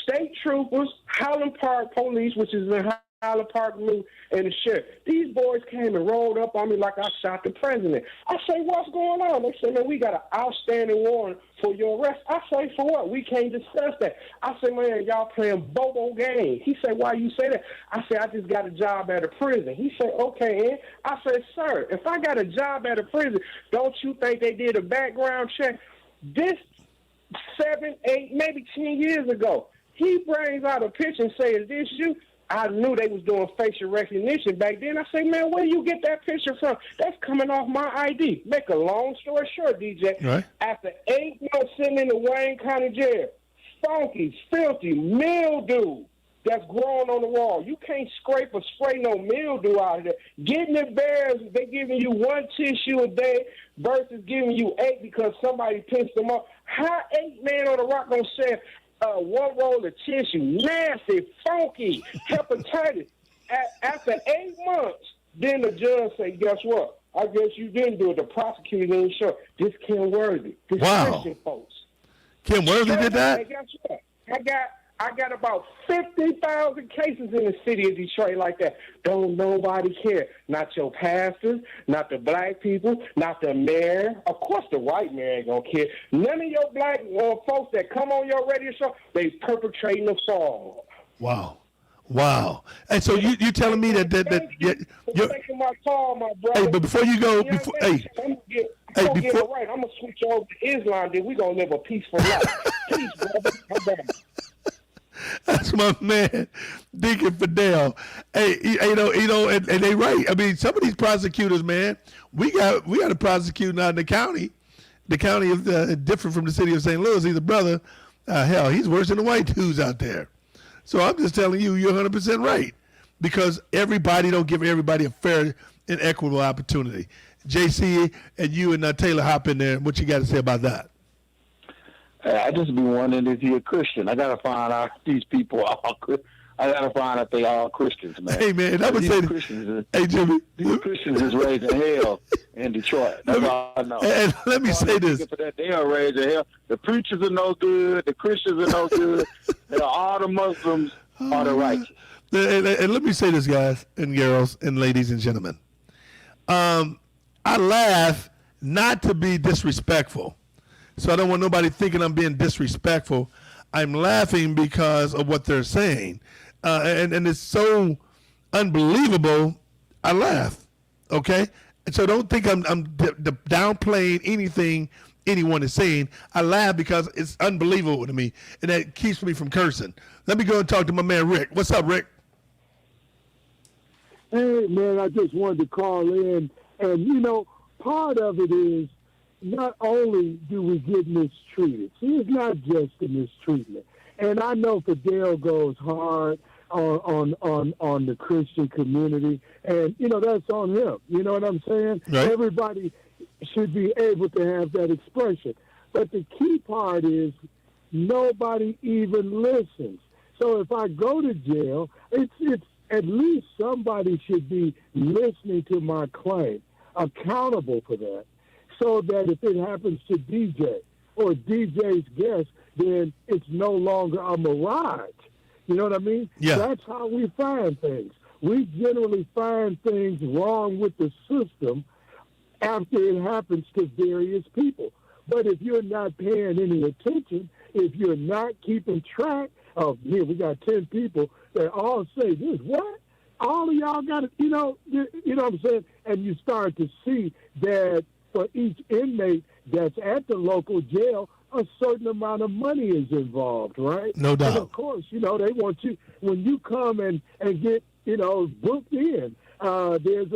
[SPEAKER 7] State troopers, Highland Park Police, which is in Highland Park, and the sheriff. These boys came and rolled up on me like I shot the president. I say, what's going on? They say, man, we got an outstanding warrant for your arrest. I say, for what? We can't discuss that. I say, man, y'all playing bobo games. He said, why you say that? I say, I just got a job at a prison. He said, okay, and I said, sir, if I got a job at a prison, don't you think they did a background check? This 7, 8, maybe 10 years ago, he brings out a picture and says, is this you? I knew they was doing facial recognition back then. I say, man, where you get that picture from? That's coming off my ID. Make a long story short, DJ.
[SPEAKER 1] Right.
[SPEAKER 7] After 8 months sitting in the Wayne County Jail, funky, filthy, mildew that's growing on the wall. You can't scrape or spray no mildew out of there. Getting it bears, they giving you 1 tissue a day versus giving you 8 because somebody pissed them off. How 8 men on the rock gonna say 1 roll of tissue, nasty, funky, hepatitis. After 8 months, then the judge say, guess what? I guess you didn't do it. The prosecutor didn't show. This Ken Worthy. This Christian folks.
[SPEAKER 1] Ken Worthy did that?
[SPEAKER 7] Hey, guess what? I got about 50,000 cases in the city of Detroit like that. Don't nobody care. Not your pastors, not the black people, not the mayor. Of course the white mayor ain't gonna care. None of your black folks that come on your radio show, they perpetrating the fraud.
[SPEAKER 1] Wow. And so you telling me that you're
[SPEAKER 7] taking my call, my brother.
[SPEAKER 1] Hey, but before you go,
[SPEAKER 7] I'm gonna get it right. I'm gonna switch over to Islam, then we gonna live a peaceful life. Peace, brother. I'm back.
[SPEAKER 1] That's my man, Deacon Fidel. Hey, you know, and they right. I mean, some of these prosecutors, man, we got a prosecutor out in the county. The county is different from the city of St. Louis. He's a brother. Hell, he's worse than the white dudes out there. So I'm just telling you, you're 100% right, because everybody don't give everybody a fair and equitable opportunity. JC and you and Taylor hop in there. What you got to say about that?
[SPEAKER 4] I just be wondering if you're a Christian. I gotta find out if these people are. I gotta find out they all Christians, man.
[SPEAKER 1] Hey, man, I would say, hey, Jimmy,
[SPEAKER 4] these Christians is raising hell in Detroit. That's all I know.
[SPEAKER 1] And let me say this:
[SPEAKER 4] they are raising hell. The preachers are no good. The Christians are no good. All the Muslims are the righteous.
[SPEAKER 1] And let me say this, guys and girls and ladies and gentlemen. I laugh not to be disrespectful. So I don't want nobody thinking I'm being disrespectful. I'm laughing because of what they're saying. And it's so unbelievable, I laugh, okay? And so don't think I'm downplaying anything anyone is saying. I laugh because it's unbelievable to me, and that keeps me from cursing. Let me go and talk to my man Rick. What's up, Rick?
[SPEAKER 8] Hey, man, I just wanted to call in. And, you know, part of it is, not only do we get mistreated, see, it's not just the mistreatment. And I know Fidel goes hard on the Christian community, and, you know, that's on him. You know what I'm saying?
[SPEAKER 1] Right.
[SPEAKER 8] Everybody, should be able to have that expression. But the key part is nobody even listens. So if I go to jail, it's at least somebody should be listening to my claim, accountable for that, so that if it happens to DJ or DJ's guest, then it's no longer a mirage. You know what I mean?
[SPEAKER 1] Yeah.
[SPEAKER 8] That's how we find things. We generally find things wrong with the system after it happens to various people. But if you're not paying any attention, if you're not keeping track of, here we got 10 people that all say this, what? All of y'all got to, you know what I'm saying? And you start to see that for each inmate that's at the local jail, a certain amount of money is involved, right?
[SPEAKER 1] No doubt.
[SPEAKER 8] And of course, they want you, when you come and get, booked in, there's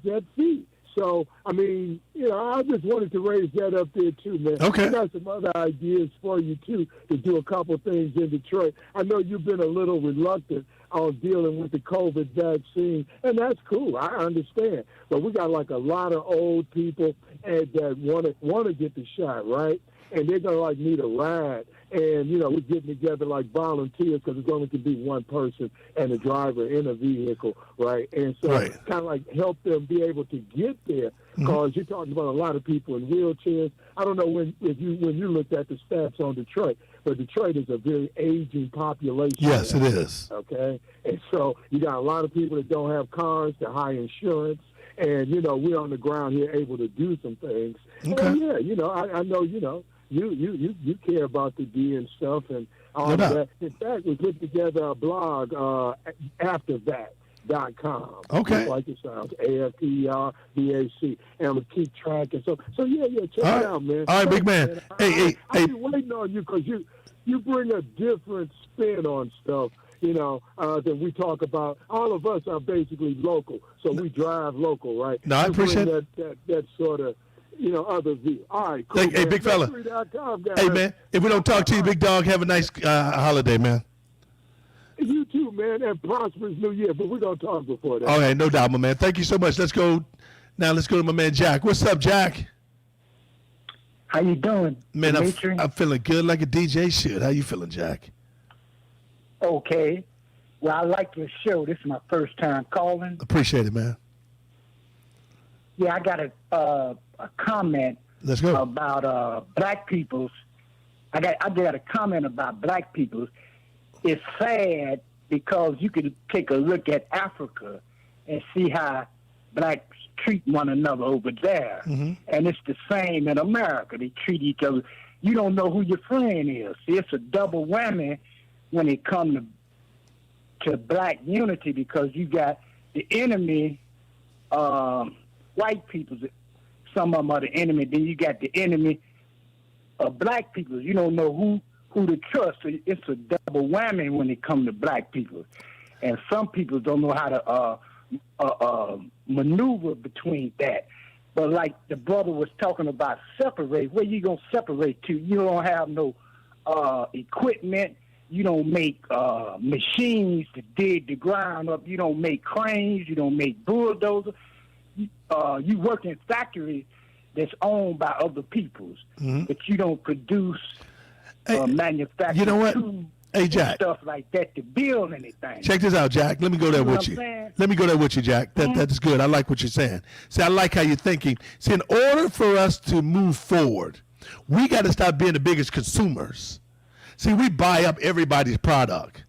[SPEAKER 8] that fee. So, I mean, I just wanted to raise that up there, too, man.
[SPEAKER 1] Okay.
[SPEAKER 8] I got some other ideas for you, too, to do a couple things in Detroit. I know you've been a little reluctant on dealing with the COVID vaccine, and that's cool. I understand. But we got, like, a lot of old people that want to get the shot, right? And they're going to, need a ride. And, we're getting together like volunteers because it's only can be one person and a driver in a vehicle, right? And so kind of help them be able to get there because you're talking about a lot of people in wheelchairs. I don't know when you looked at the stats on Detroit, but Detroit is a very aging population.
[SPEAKER 1] Yes, it is.
[SPEAKER 8] Okay? And so you got a lot of people that don't have cars, they're high insurance. And, we're on the ground here able to do some things.
[SPEAKER 1] Okay.
[SPEAKER 8] And I know, you care about the D and stuff and all that. In fact, we put together a blog, afterthat.com.
[SPEAKER 1] Okay.
[SPEAKER 8] Just like it sounds, AFTERBAC. And we keep track. And so check it out, man.
[SPEAKER 1] All right, big man. Hey.
[SPEAKER 8] I've been waiting on you because you bring a different spin on stuff. That we talk about. All of us are basically local, so we drive local, right?
[SPEAKER 1] No, I appreciate
[SPEAKER 8] that sort of, other view. All right, cool.
[SPEAKER 1] Hey, big fella. Hey, man, if we don't talk to you, big dog, have a nice holiday, man.
[SPEAKER 8] You too, man, and prosperous New Year, but we're going to talk before that.
[SPEAKER 1] All right, no doubt, my man. Thank you so much. Let's go to my man, Jack. What's up, Jack?
[SPEAKER 9] How you doing,
[SPEAKER 1] man? I'm feeling good like a DJ should. How you feeling, Jack?
[SPEAKER 9] Okay. Well, I like your show. This is my first time calling.
[SPEAKER 1] Appreciate it, man.
[SPEAKER 9] Yeah, I got a comment.
[SPEAKER 1] Let's go.
[SPEAKER 9] About black people's. I got a comment about black people's. It's sad because you can take a look at Africa and see how blacks treat one another over there.
[SPEAKER 1] Mm-hmm.
[SPEAKER 9] And it's the same in America. They treat each other. You don't know who your friend is. It's a double whammy when it comes to black unity because you got the enemy, white people, some of them are the enemy, then you got the enemy of black people. You don't know who to trust. So it's a double whammy when it comes to black people. And some people don't know how to maneuver between that. But like the brother was talking about separate, where you going to separate to? You don't have no equipment. You don't make machines to dig the ground up. You don't make cranes. You don't make bulldozers. You work in factories that's owned by other peoples, but you don't produce manufacture.
[SPEAKER 1] You know what? Hey, Jack.
[SPEAKER 9] Stuff like that to build anything.
[SPEAKER 1] Check this out, Jack. Let me go there with you. Let me go there with you, Jack. That's good. I like what you're saying. See, I like how you're thinking. See, in order for us to move forward, we got to stop being the biggest consumers. See, we buy up everybody's product.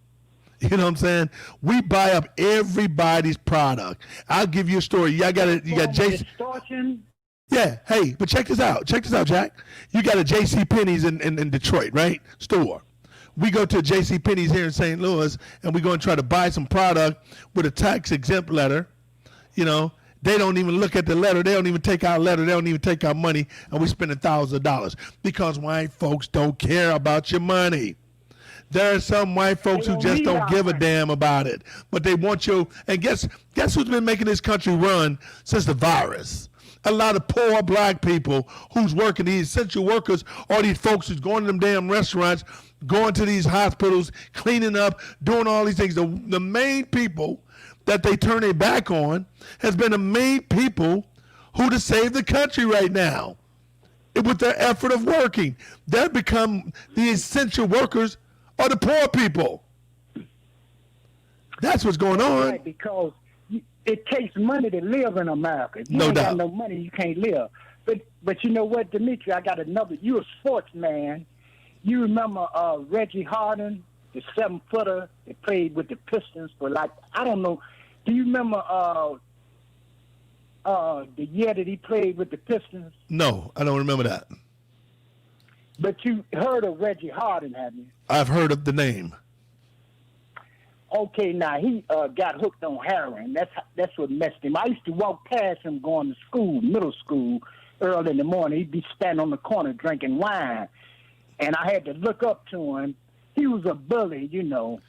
[SPEAKER 1] You know what I'm saying? We buy up everybody's product. I'll give you a story. You got Jason. Yeah. Hey, but check this out. Check this out, Jack. You got a J.C. Penney's in Detroit, right? Store. We go to a J.C. Penney's here in St. Louis, and we go and try to buy some product with a tax exempt letter. They don't even look at the letter. They don't even take our letter. They don't even take our money, and we spend $1,000 because white folks don't care about your money. There are some white folks who just don't give a damn about it, but they want you. And guess who's been making this country run since the virus? A lot of poor black people who's working, these essential workers, all these folks who's going to them damn restaurants, going to these hospitals, cleaning up, doing all these things. The main people that they turn their back on has been the main people who to save the country right now with their effort of working. They've become the essential workers are the poor people. That's what's going on.
[SPEAKER 9] Right, because it takes money to live in America. If you
[SPEAKER 1] No
[SPEAKER 9] ain't
[SPEAKER 1] doubt.
[SPEAKER 9] got no money, you can't live. But you know what, Demetrious, I got another. You're a sportsman. You remember Reggie Harden, the 7-footer that played with the Pistons for I don't know. Do you remember the year that he played with the Pistons?
[SPEAKER 1] No, I don't remember that.
[SPEAKER 9] But you heard of Reggie Harden, haven't you?
[SPEAKER 1] I've heard of the name.
[SPEAKER 9] Okay, now he got hooked on heroin. That's what messed him. I used to walk past him going to school, middle school, early in the morning. He'd be standing on the corner drinking wine, and I had to look up to him. He was a bully, you know.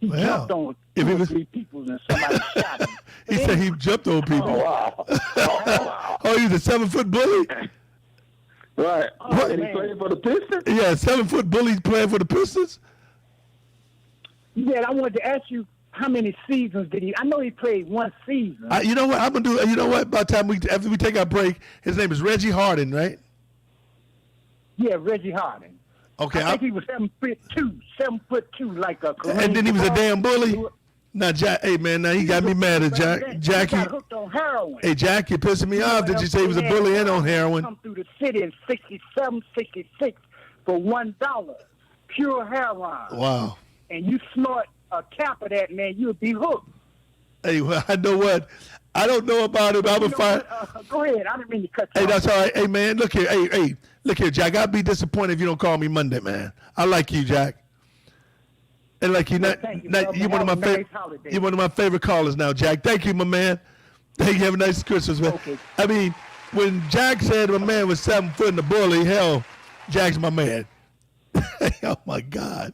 [SPEAKER 9] He jumped on two or three people and somebody shot him.
[SPEAKER 1] He said he jumped on people.
[SPEAKER 4] Oh, wow.
[SPEAKER 1] Oh, he's a 7-foot bully?
[SPEAKER 4] Right.
[SPEAKER 9] Oh,
[SPEAKER 4] And he
[SPEAKER 9] man.
[SPEAKER 4] played for the Pistons?
[SPEAKER 1] Yeah, 7-foot bully playing for the Pistons?
[SPEAKER 9] Yeah, I wanted to ask you how many seasons did he? I know he played one season.
[SPEAKER 1] You know what? I'm gonna do. You know what? By the time after we take our break, his name is Reggie Harden, right?
[SPEAKER 9] Yeah, Reggie Harden.
[SPEAKER 1] Okay.
[SPEAKER 9] I think he was 7'2", like a.
[SPEAKER 1] And then he was a damn bully. Now, Jack. Hey, man. Now he got me mad at Jack.
[SPEAKER 9] He
[SPEAKER 1] Jackie.
[SPEAKER 9] got hooked on heroin.
[SPEAKER 1] Hey, Jack, you're pissing me off. Did you say he was a bully and on heroin?
[SPEAKER 9] Come through the city in 67, 66 for $1, pure heroin.
[SPEAKER 1] Wow.
[SPEAKER 9] And you snort a cap of that, man, you'll be hooked.
[SPEAKER 1] Hey, well, I know what. I don't know about it, but I'm going to find.
[SPEAKER 9] Go ahead. I didn't mean to cut you
[SPEAKER 1] Hey,
[SPEAKER 9] off.
[SPEAKER 1] that's all right. Hey, man, look here. Hey, look here, Jack. I'll be disappointed if you don't call me Monday, man. I like you, Jack. And like you,
[SPEAKER 9] Thank you, brother.
[SPEAKER 1] you're one of my
[SPEAKER 9] Have a nice
[SPEAKER 1] favorite.
[SPEAKER 9] holiday.
[SPEAKER 1] You're one of my favorite callers now, Jack. Thank you, my man. Thank you. Have a nice Christmas, man.
[SPEAKER 9] Okay.
[SPEAKER 1] I mean, when Jack said my man was 7 foot and a bully, hell, Jack's my man. Oh my God.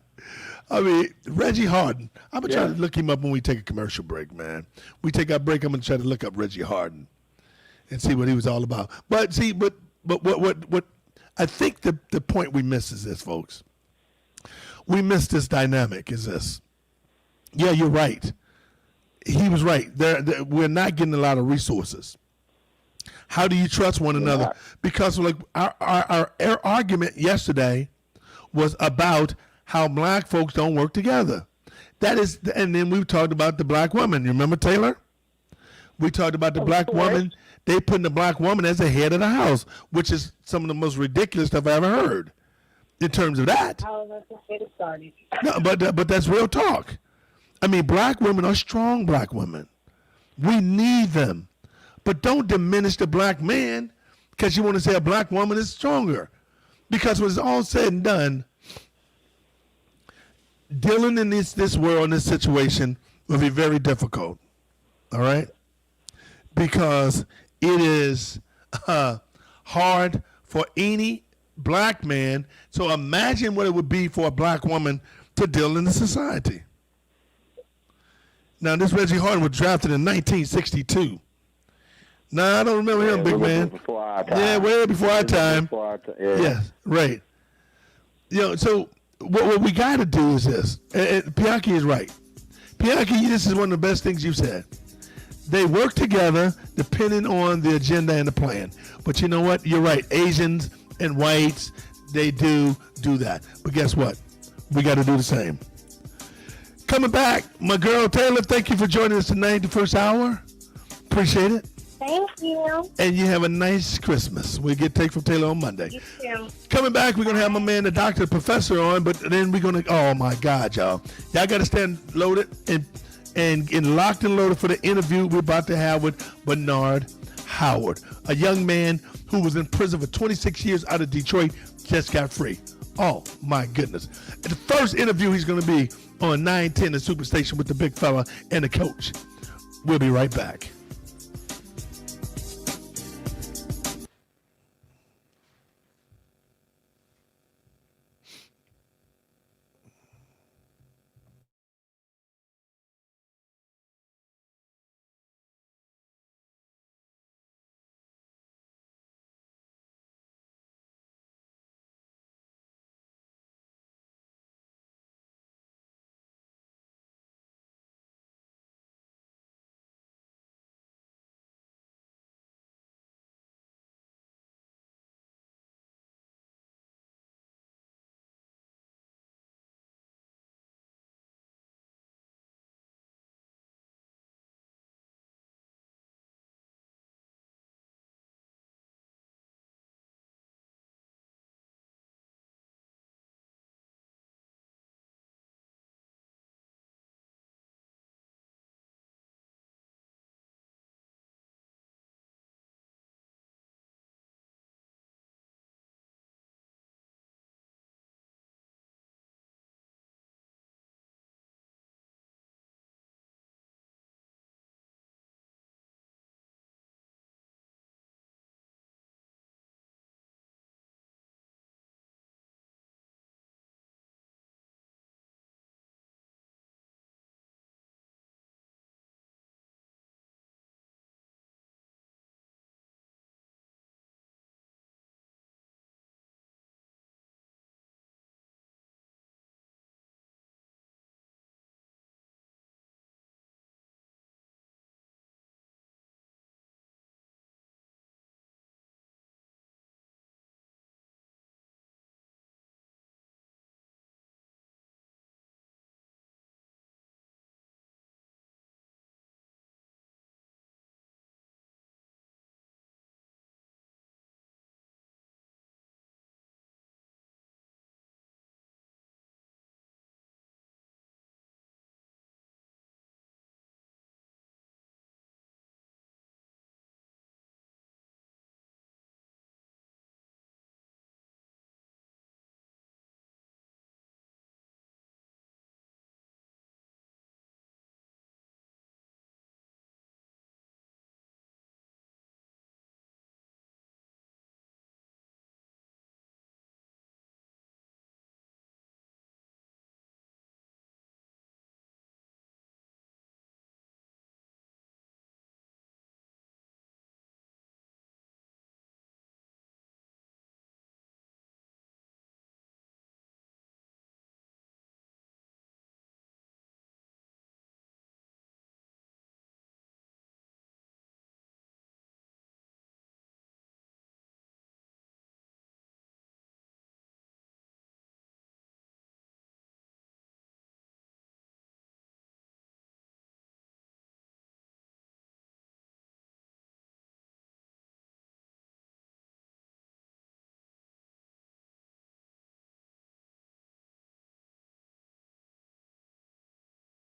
[SPEAKER 1] I mean, Reggie Harden. I'm gonna try to look him up when we take a commercial break, man. We take our break. I'm gonna try to look up Reggie Harden and see what he was all about. But see, but what I think the point we miss is this, folks. We miss this dynamic. Is this? Yeah, you're right. He was right. We're not getting a lot of resources. How do you trust one another? Because like our argument yesterday was about how black folks don't work together. That is, and then we talked about the black woman. You remember Taylor? We talked about the black woman. They putting the black woman as the head of the house, which is some of the most ridiculous stuff I ever heard. In terms of that, no, but that's real talk. I mean, black women are strong. Black women, we need them, but don't diminish the black man because you want to say a black woman is stronger. Because when it's all said and done, dealing in this world, in this situation, will be very difficult. All right? Because it is hard for any black man. So imagine what it would be for a black woman to deal in the society. Now, this Reggie Harden was drafted in 1962. Now, I don't remember him, big man.
[SPEAKER 4] Before our time.
[SPEAKER 1] Yeah, way before our time.
[SPEAKER 4] Before our yeah.
[SPEAKER 1] Yes, right. You know, so what we got to do is this. And Pianki is right. Pianki, this is one of the best things you've said. They work together depending on the agenda and the plan. But you know what? You're right. Asians and whites, they do that. But guess what? We got to do the same. Coming back, my girl Taylor, thank you for joining us tonight, the first hour. Appreciate it.
[SPEAKER 3] Thank you.
[SPEAKER 1] And you have a nice Christmas. We'll get take from Taylor on Monday.
[SPEAKER 3] You too.
[SPEAKER 1] Coming back, we're going to have my man, the doctor, the professor on, but then we're going to, oh my God, y'all. Y'all got to stand loaded and locked and loaded for the interview we're about to have with Bernard Howard, a young man who was in prison for 26 years out of Detroit, just got free. Oh my goodness. The first interview he's going to be on 910 the Superstation with the big fella and the coach. We'll be right back.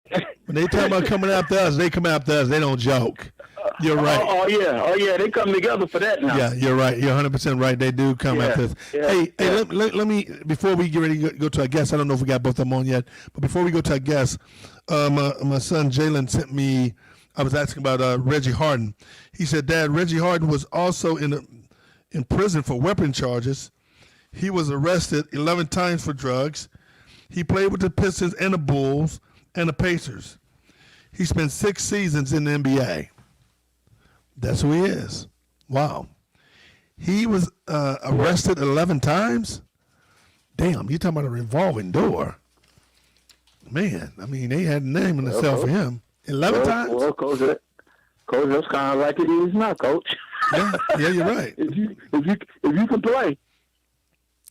[SPEAKER 1] When they talk about coming after us, they come after us. They don't joke. You're right.
[SPEAKER 4] Oh yeah. They come together for that now.
[SPEAKER 1] Yeah, you're right. You're 100% right. They do come after us.
[SPEAKER 4] Yeah,
[SPEAKER 1] Hey, let me, before we get ready to go to our guests, I don't know if we got both of them on yet, but before we go to our guests, my son Jalen sent me, I was asking about Reggie Harden. He said, Dad, Reggie Harden was also in prison for weapon charges. He was arrested 11 times for drugs. He played with the Pistons and the Bulls and the Pacers. He spent 6 seasons in the NBA. That's who he is. Wow. He was arrested 11 times? Damn, you're talking about a revolving door. Man, I mean, they had a name in itself for him. 11 times?
[SPEAKER 4] Well, Coach, that's kind of like it is now, Coach.
[SPEAKER 1] Yeah, you're right.
[SPEAKER 4] if you can play.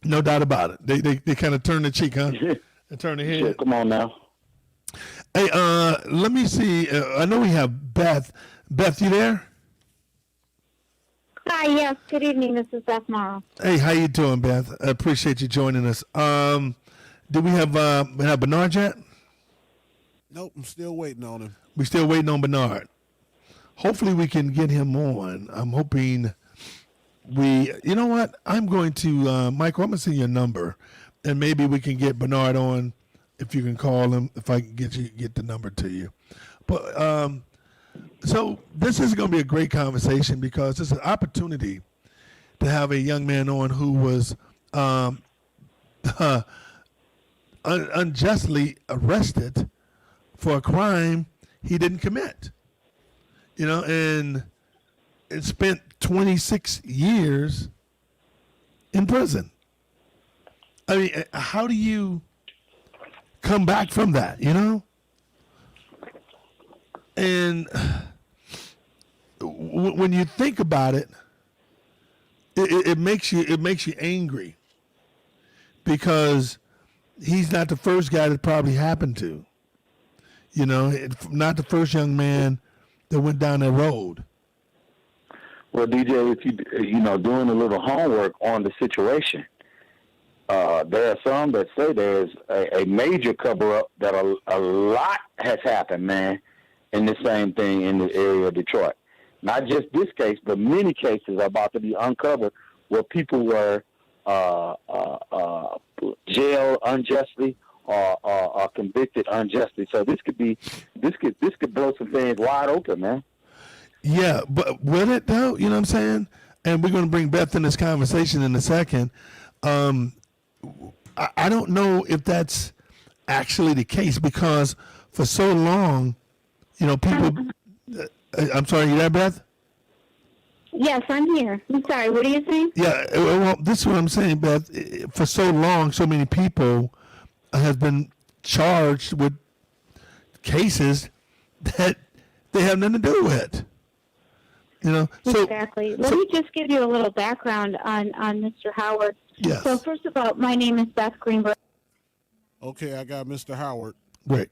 [SPEAKER 1] No doubt about it. They kind of turn the cheek, huh? And turn the head.
[SPEAKER 4] Shit, come on now.
[SPEAKER 1] Hey, let me see. I know we have Beth. Beth, you there?
[SPEAKER 10] Hi, yes. Good evening. This is Beth Morrow.
[SPEAKER 1] Hey, how you doing, Beth? I appreciate you joining us. Did we have Bernard yet?
[SPEAKER 11] Nope, I'm still waiting on him.
[SPEAKER 1] We're still waiting on Bernard. Hopefully we can get him on. I'm hoping you know what? I'm going to, Michael, I'm going to send you a number, and maybe we can get Bernard on if you can call him, if I can get the number to you. But, so this is going to be a great conversation because it's an opportunity to have a young man on who was unjustly arrested for a crime he didn't commit. You know, and it spent 26 years in prison. I mean, how do you come back from that, you know? And when you think about it, it makes you angry because he's not the first guy that probably happened to. You know, not the first young man that went down that road.
[SPEAKER 4] Well, DJ, if you doing a little homework on the situation, there are some that say there's a major cover-up that a lot has happened, man, in the same thing in the area of Detroit. Not just this case, but many cases are about to be uncovered where people were jailed unjustly or convicted unjustly. So this could blow some things wide open, man.
[SPEAKER 1] Yeah, but will it though? You know what I'm saying? And we're going to bring Beth in this conversation in a second. I don't know if that's actually the case because for so long, you know, people. I'm sorry, you there, Beth?
[SPEAKER 10] Yes, I'm here. I'm sorry. What are you saying?
[SPEAKER 1] Yeah, well, this is what I'm saying, Beth. For so long, so many people have been charged with cases that they have nothing to do with. You know,
[SPEAKER 10] exactly. Let me just give you a little background on Mr. Howard.
[SPEAKER 1] Yes.
[SPEAKER 10] So first of all, my name is Beth Greenberg.
[SPEAKER 11] Okay, I got Mr. Howard.
[SPEAKER 1] Great.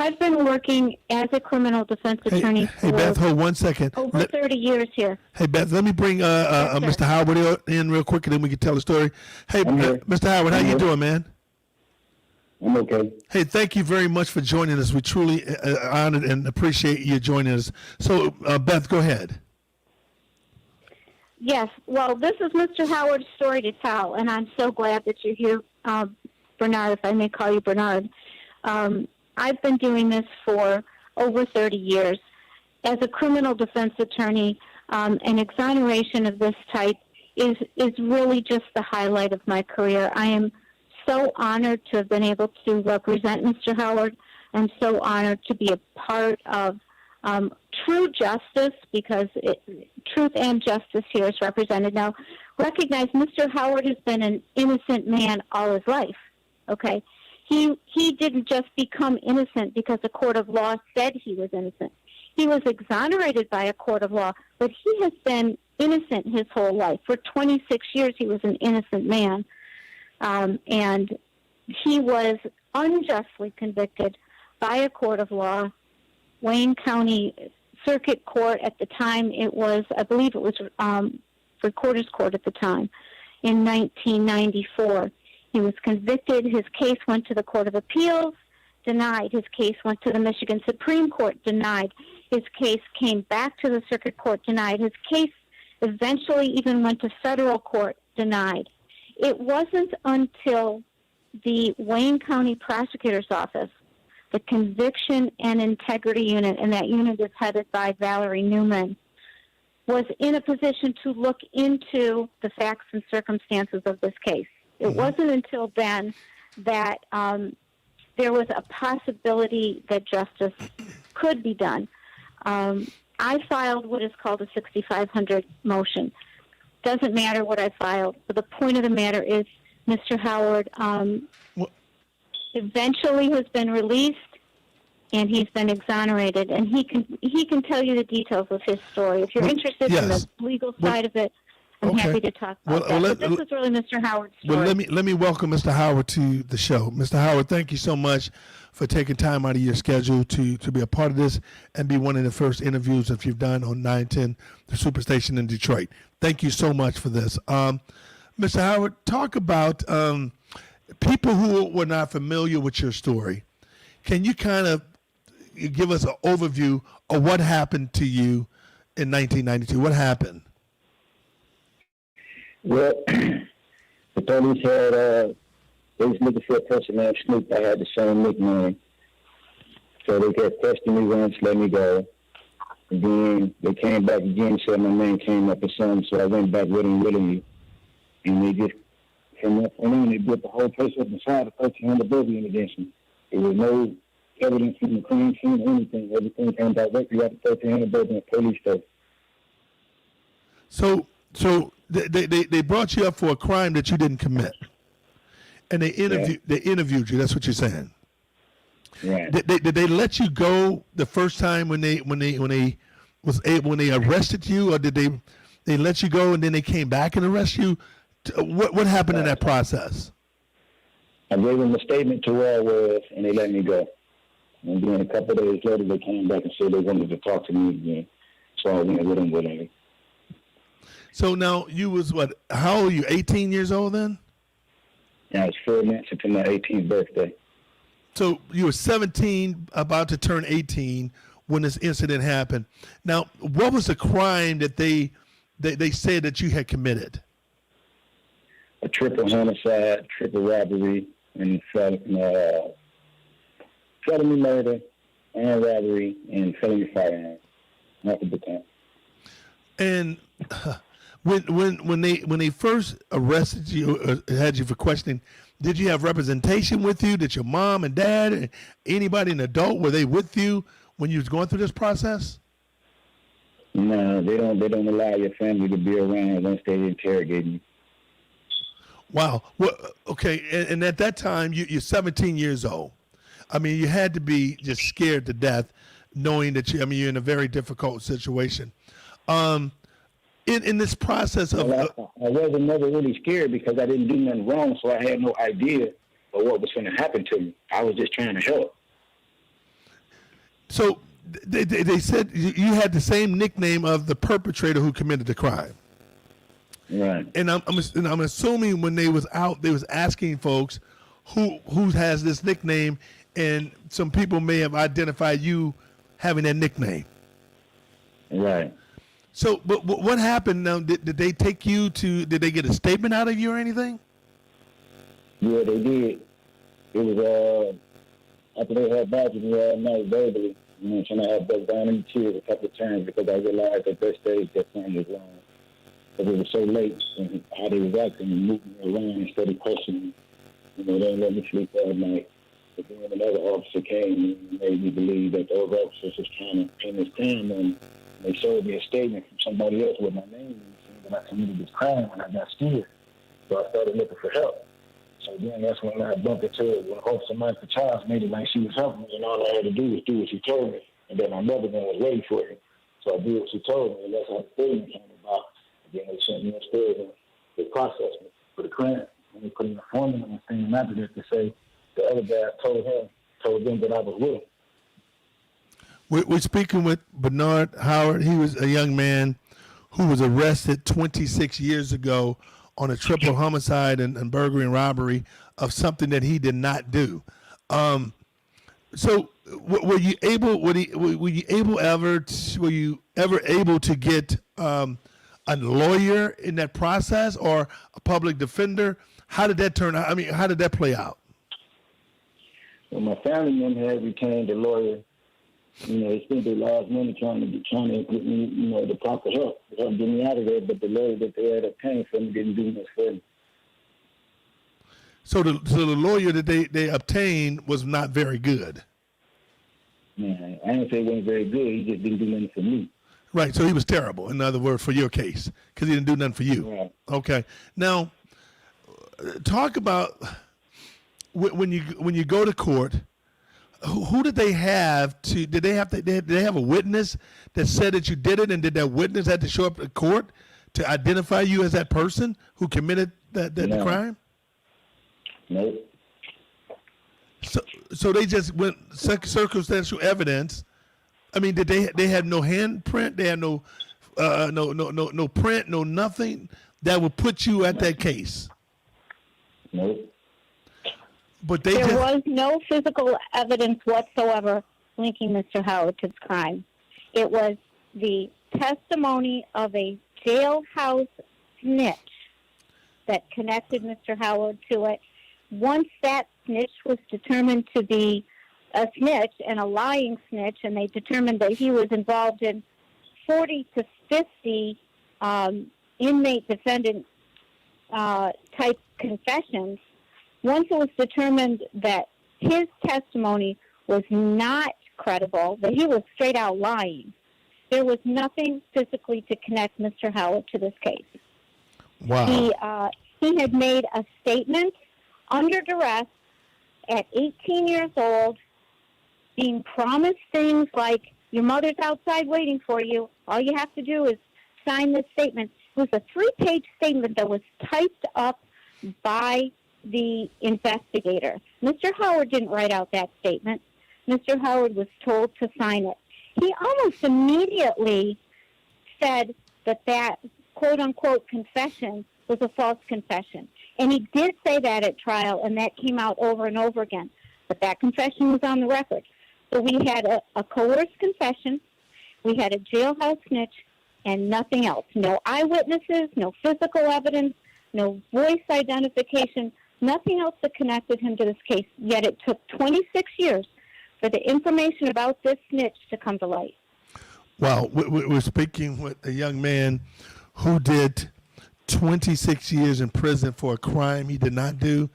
[SPEAKER 10] I've been working as a criminal defense attorney
[SPEAKER 1] for Beth, hold 1 second.
[SPEAKER 10] Over 30 years here.
[SPEAKER 1] Hey, Beth, let me bring Mr. Howard in real quick, and then we can tell the story. Hey, Mr. Howard, how you doing, man?
[SPEAKER 7] I'm okay.
[SPEAKER 1] Hey, thank you very much for joining us. We truly honored and appreciate you joining us. So, Beth, go ahead.
[SPEAKER 10] Yes. Well, this is Mr. Howard's story to tell, and I'm so glad that you're here, Bernard, if I may call you Bernard. I've been doing this for over 30 years. As a criminal defense attorney, an exoneration of this type is really just the highlight of my career. I am so honored to have been able to represent Mr. Howard. I'm so honored to be a part of true justice because truth and justice here is represented. Now, recognize Mr. Howard has been an innocent man all his life, okay? He didn't just become innocent because a court of law said he was innocent. He was exonerated by a court of law, but he has been innocent his whole life. For 26 years, he was an innocent man. And he was unjustly convicted by a court of law, Wayne County Circuit Court at the time. It was, I believe it was Recorder's Court at the time, in 1994. He was convicted. His case went to the Court of Appeals. denied. His case went to the Michigan Supreme Court, denied. His case came back to the circuit court, denied. His case eventually even went to federal court, denied. It wasn't until the Wayne County Prosecutor's Office, the Conviction and Integrity Unit, and that unit is headed by Valerie Newman, was in a position to look into the facts and circumstances of this case. It wasn't until then that there was a possibility that justice could be done. I filed what is called a 6500 motion. Doesn't matter what I filed, but the point of the matter is Mr. Howard eventually has been released, and he's been exonerated, and he can tell you the details of his story. If you're interested in the legal side of it, I'm happy to talk about that. But this is really Mr. Howard's story.
[SPEAKER 1] Well, let me welcome Mr. Howard to the show. Mr. Howard, thank you so much for taking time out of your schedule to be a part of this and be one of the first interviews that you've done on 910, the Superstation in Detroit. Thank you so much for this. Mr. Howard, talk about people who were not familiar with your story. Can you kind of give us an overview of what happened to you in 1992? What happened?
[SPEAKER 12] Well, the police had, they was looking for a person named Snoop. I had the same nickname. So they kept testing me once, let me go. And then they came back again and said my name came up or something, so I went back with them willingly. And they just, from that point on, they built the whole place up inside the 1300 building against me. There was no evidence from the crime scene or anything. Everything came directly out the 1300 building at police station.
[SPEAKER 1] So they brought you up for a crime that you didn't commit, and they interviewed you. That's what you're saying.
[SPEAKER 12] Right.
[SPEAKER 1] Did they let you go the first time when they arrested you, or did they let you go and then they came back and arrest you? What happened in that process?
[SPEAKER 12] I gave them a statement to where I was, and they let me go. And then a couple of days later, they came back and said they wanted to talk to me again. So I went with them willingly.
[SPEAKER 1] So now you was what? How old are you? 18 years old then?
[SPEAKER 12] Yeah, I was 4 months into my 18th birthday.
[SPEAKER 1] So you were 17, about to turn 18 when this incident happened. Now, what was the crime that they said that you had committed?
[SPEAKER 12] A triple homicide, triple robbery, and felony murder, and robbery, and felony firearm. Multiple times.
[SPEAKER 1] And when they first arrested you, had you for questioning, did you have representation with you? Did your mom and dad, and anybody, an adult, were they with you when you was going through this process?
[SPEAKER 12] No, they don't allow your family to be around once they interrogate you.
[SPEAKER 1] Wow. Well, okay. And at that time, you're 17 years old. I mean, you had to be just scared to death, knowing that you're in a very difficult situation. In this process of,
[SPEAKER 12] I wasn't never really scared because I didn't do nothing wrong, so I had no idea of what was going to happen to me. I was just trying to help.
[SPEAKER 1] So they said you had the same nickname of the perpetrator who committed the crime.
[SPEAKER 12] Right.
[SPEAKER 1] And I'm assuming when they was out, they was asking folks who has this nickname, and some people may have identified you having that nickname.
[SPEAKER 12] Right.
[SPEAKER 1] So, but what happened now? Did they take you to? Did they get a statement out of you or anything?
[SPEAKER 12] Yeah, they did. It was after they had badgered me all night verbally. You know, trying to have broke down in tears a couple of times because I realized at that stage that something was wrong. Because it was so late and how they was acting and moving me around instead of questioning me. You know, they didn't let me sleep all night. But then another officer came and made me believe that those officers was trying to pin this down on me. They showed me a statement from somebody else with my name saying that I committed this crime when I got scared. So I started looking for help. So then that's when I bumped into it. When Officer Michael Childs made it like she was helping me, and all I had to do was do what she told me. And then my mother then was waiting for me. So I did what she told me, and that's how the statement came about. And then they sent me upstairs and they processed me for the crime. And they put in a foreman on the thing after that to say the other guy told them that I was with him.
[SPEAKER 1] We're speaking with Bernard Howard. He was a young man who was arrested 26 years ago on a triple homicide and burglary and robbery of something that he did not do. So were you able? Were you able ever? Were you ever able to get a lawyer in that process or a public defender? How did that turn out? I mean, how did that play out?
[SPEAKER 12] Well, my family member had retained a lawyer. You know, they spent their last money trying to get me, you know, the proper help get me out of there. But the lawyer that they had obtained for me didn't do much for me.
[SPEAKER 1] So the lawyer that they obtained was not very good.
[SPEAKER 12] Man, I didn't say he wasn't very good. He just didn't do nothing for me.
[SPEAKER 1] Right. So he was terrible. In other words, for your case, because he didn't do nothing for you.
[SPEAKER 12] Right.
[SPEAKER 1] Okay. Now, talk about when you go to court. Who did they have to? Did they have a witness that said that you did it, and did that witness have to show up at court to identify you as that person who committed the crime?
[SPEAKER 12] Nope.
[SPEAKER 1] So they just went circumstantial evidence. I mean, did they had no handprint? They had no print, no nothing that would put you at that case.
[SPEAKER 12] Nope.
[SPEAKER 1] But
[SPEAKER 10] there was no physical evidence whatsoever linking Mr. Howard to this crime. It was the testimony of a jailhouse snitch that connected Mr. Howard to it. Once that snitch was determined to be a snitch and a lying snitch, and they determined that he was involved in 40 to 50 inmate-defendant type confessions, once it was determined that his testimony was not credible, that he was straight out lying, there was nothing physically to connect Mr. Howard to this case.
[SPEAKER 1] Wow.
[SPEAKER 10] He had made a statement under duress at 18 years old, being promised things like, your mother's outside waiting for you. All you have to do is sign this statement. It was a 3-page statement that was typed up by the investigator. Mr. Howard didn't write out that statement. Mr. Howard was told to sign it. He almost immediately said that quote-unquote confession was a false confession. And he did say that at trial, and that came out over and over again. But that confession was on the record. So we had a coerced confession, we had a jailhouse snitch, and nothing else. No eyewitnesses, no physical evidence, no voice identification, nothing else that connected him to this case. Yet it took 26 years for the information about this snitch to come to light.
[SPEAKER 1] Wow. We're speaking with a young man who did 26 years in prison for a crime he did not do,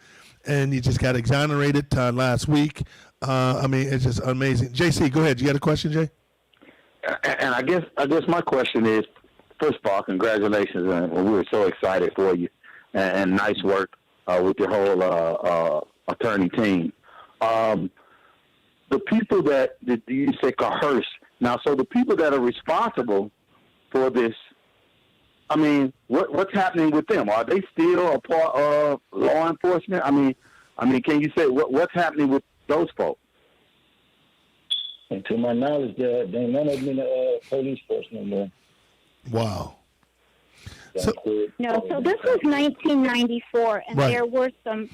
[SPEAKER 1] and he just got exonerated last week. I mean, it's just amazing. JC, go ahead. You got a question, Jay?
[SPEAKER 4] And I guess my question is, first of all, congratulations, and we were so excited for you, and nice work with your whole attorney team. The people that you say coerce, now, so the people that are responsible for this, I mean, what's happening with them? Are they still a part of law enforcement? I mean, can you say what's happening with those folks?
[SPEAKER 12] And to my knowledge, none of them in the police force no more.
[SPEAKER 1] Wow.
[SPEAKER 10] So this was 1994, and
[SPEAKER 1] right.
[SPEAKER 10] There were some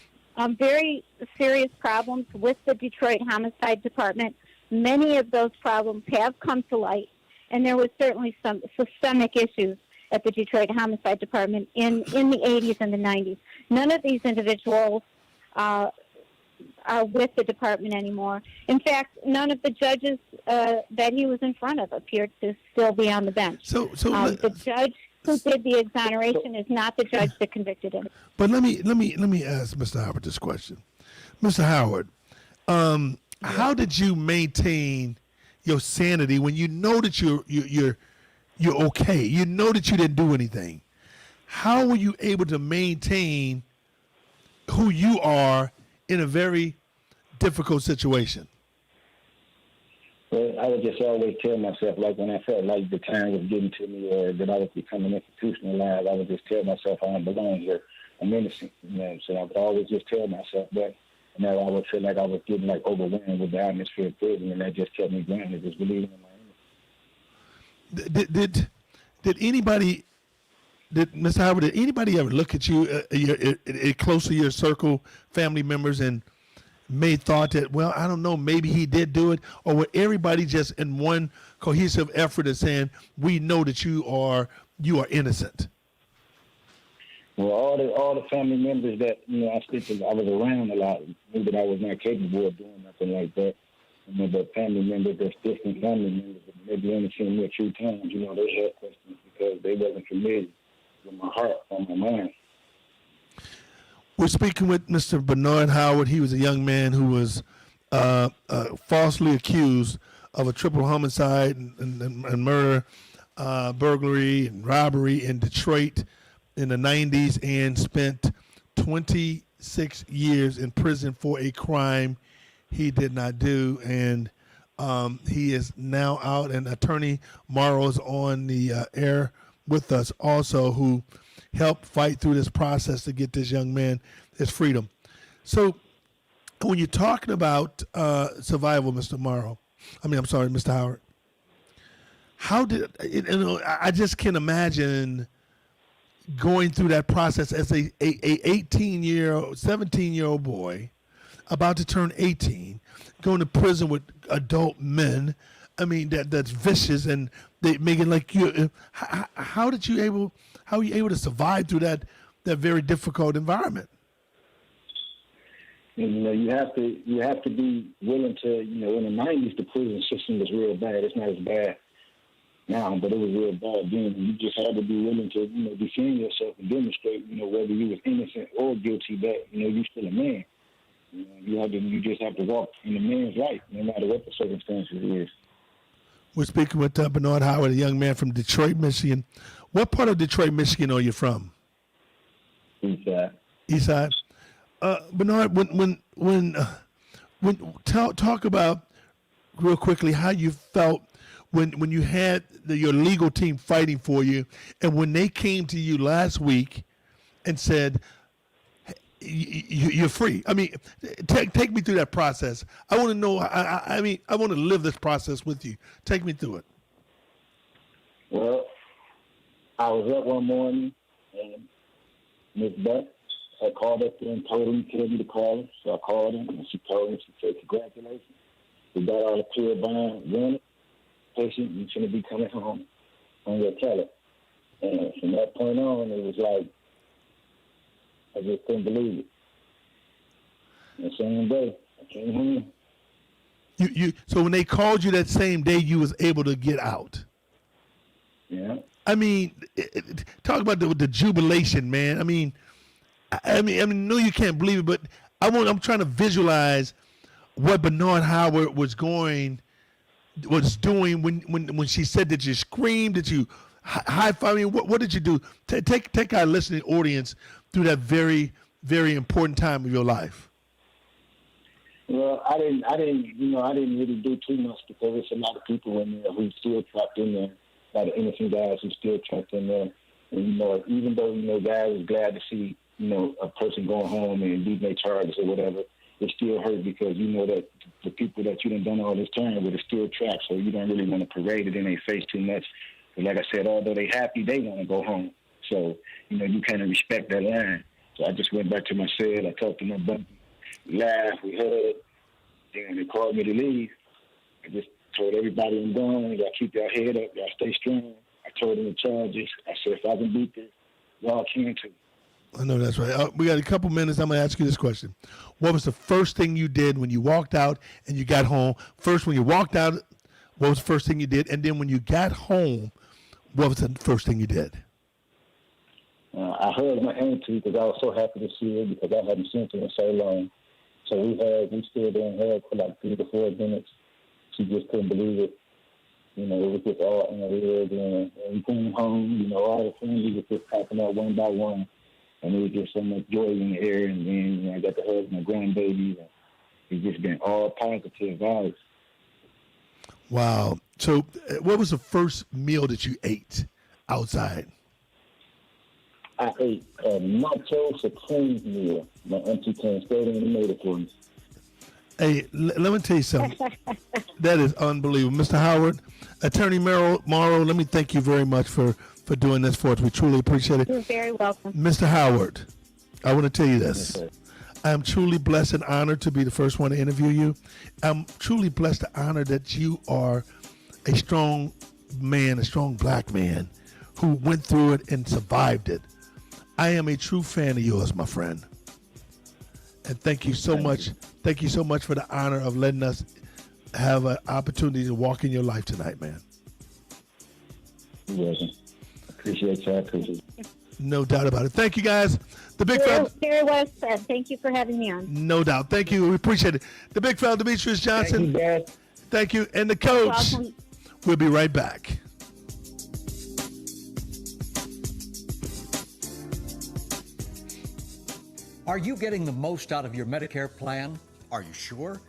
[SPEAKER 10] very serious problems with the Detroit Homicide Department. Many of those problems have come to light, and there was certainly some systemic issues at the Detroit Homicide Department in the 80s and the 90s. None of these individuals are with the department anymore. In fact, none of the judges that he was in front of appeared to still be on the bench.
[SPEAKER 1] So
[SPEAKER 10] the judge who did the exoneration is not the judge that convicted him.
[SPEAKER 1] But let me ask Mr. Howard this question. Mr. Howard, how did you maintain your sanity when you know that you're okay? You know that you didn't do anything. How were you able to maintain who you are in a very difficult situation?
[SPEAKER 12] Well, I would just always tell myself, like when I felt like the time was getting to me or that I was becoming institutionalized, I would just tell myself I don't belong here. I'm innocent. You know what I'm saying? I would always just tell myself that. And now I would feel like I was getting like overwhelmed with the atmosphere of prison, and that just kept me grounded, just believing in my innocence.
[SPEAKER 1] Did anybody, Mr. Howard, did anybody ever look at you close to your circle, family members, and may thought that, well, I don't know, maybe he did do it, or were everybody just in one cohesive effort of saying, we know that you are innocent?
[SPEAKER 12] Well, all the family members that I was around a lot knew that I was not capable of doing nothing like that. But family members, that's different family members, maybe only seen me a few times. They had questions because they wasn't familiar with my heart or my mind.
[SPEAKER 1] We're speaking with Mr. Bernard Howard. He was a young man who was falsely accused of a triple homicide and murder, burglary and robbery in Detroit in the 90s, and spent 26 years in prison for a crime he did not do. And he is now out, and Attorney Morrow is on the air with us also, who helped fight through this process to get this young man his freedom. So when you're talking about survival, Mr. Howard, how did, I just can't imagine going through that process as a 18-year-old, 17-year-old boy about to turn 18, going to prison with adult men. I mean, that's vicious, and they make it like you. How are you able to survive through that very difficult environment?
[SPEAKER 12] And, you have to be willing to, in the 90s, the prison system was real bad. It's not as bad now, but it was real bad then. You just had to be willing to, defend yourself and demonstrate, whether you was innocent or guilty, that, you're still a man. You just have to walk in the man's light, no matter what the circumstances is.
[SPEAKER 1] We're speaking with Bernard Howard, a young man from Detroit, Michigan. What part of Detroit, Michigan are you from?
[SPEAKER 12] East side.
[SPEAKER 1] East side. Bernard, talk about real quickly how you felt when you had your legal team fighting for you, and when they came to you last week and said, you're free. I mean, take me through that process. I want to know. I want to live this process with you. Take me through it.
[SPEAKER 12] Well, I was up one morning, and Miss Buck had called up there and told me to call her. So I called her, and she told me, she said, congratulations. We got all the clear bond, running, patient, you shouldn't be coming home on your tele. And from that point on, it was like, I just couldn't believe it. The same day, I came home.
[SPEAKER 1] So when they called you that same day, you was able to get out.
[SPEAKER 12] Yeah.
[SPEAKER 1] I mean, talk about the jubilation, man. I mean, no, you can't believe it, but I'm trying to visualize what Bernard Howard was doing when she said that you screamed, that you high five. I mean, what did you do? Take our listening audience through that very, very important time of your life.
[SPEAKER 12] Well, I didn't really do too much because there's a lot of people in there who still trapped in there. A lot of innocent guys who still trapped in there. And, even though, guys was glad to see, a person going home and beating their charges or whatever, it still hurt because that the people that you done all this time with are still trapped. So you don't really want to parade it in their face too much. But like I said, although they happy, they want to go home. So, you kind of respect that line. So I just went back to my cell. I talked to my buddy. We laughed. We hugged. Then they called me to leave. I just told everybody I'm going. Y'all keep your head up. Y'all stay strong. I told them the charges. I said, if I can beat this, y'all can too.
[SPEAKER 1] I know that's right. We got a couple minutes. I'm going to ask you this question. What was the first thing you did when you walked out and you got home? First, when you walked out, what was the first thing you did? And then when you got home, what was the first thing you did?
[SPEAKER 12] I hugged my auntie because I was so happy to see her because I hadn't seen her in so long. So we stood there and hugged for like 3 to 4 minutes. She just couldn't believe it. It was just all unreal. And we came home, all the family was just popping up one by one. And it was just so much joy in the air. And then I got to hug my grandbabies. And it's just been all positive vibes.
[SPEAKER 1] Wow. So what was the first meal that you ate outside?
[SPEAKER 12] I ate a nacho supreme meal. My auntie came straight in and made it for me.
[SPEAKER 1] Hey, let me tell you something. That is unbelievable. Mr. Howard, Attorney Morrow, let me thank you very much for doing this for us. We truly appreciate it.
[SPEAKER 3] You're very welcome.
[SPEAKER 1] Mr. Howard, I want to tell you this.
[SPEAKER 12] Yes,
[SPEAKER 1] I'm truly blessed and honored to be the first one to interview you. I'm truly blessed and honored that you are a strong man, a strong black man who went through it and survived it. I am a true fan of yours, my friend. And thank you so much. Thank you so much for the honor of letting us have an opportunity to walk in your life tonight, man.
[SPEAKER 12] You're welcome. Appreciate you. I appreciate it.
[SPEAKER 1] No doubt about it. Thank you, guys. The big fella.
[SPEAKER 10] Very well said. Thank you for having me on.
[SPEAKER 1] No doubt. Thank you. We appreciate it. The big fella, Demetrious Johnson.
[SPEAKER 12] Thank you, Dad.
[SPEAKER 1] Thank you. And the coach.
[SPEAKER 10] Welcome.
[SPEAKER 1] We'll be right back.
[SPEAKER 13] Are you getting the most out of your Medicare plan? Are you sure?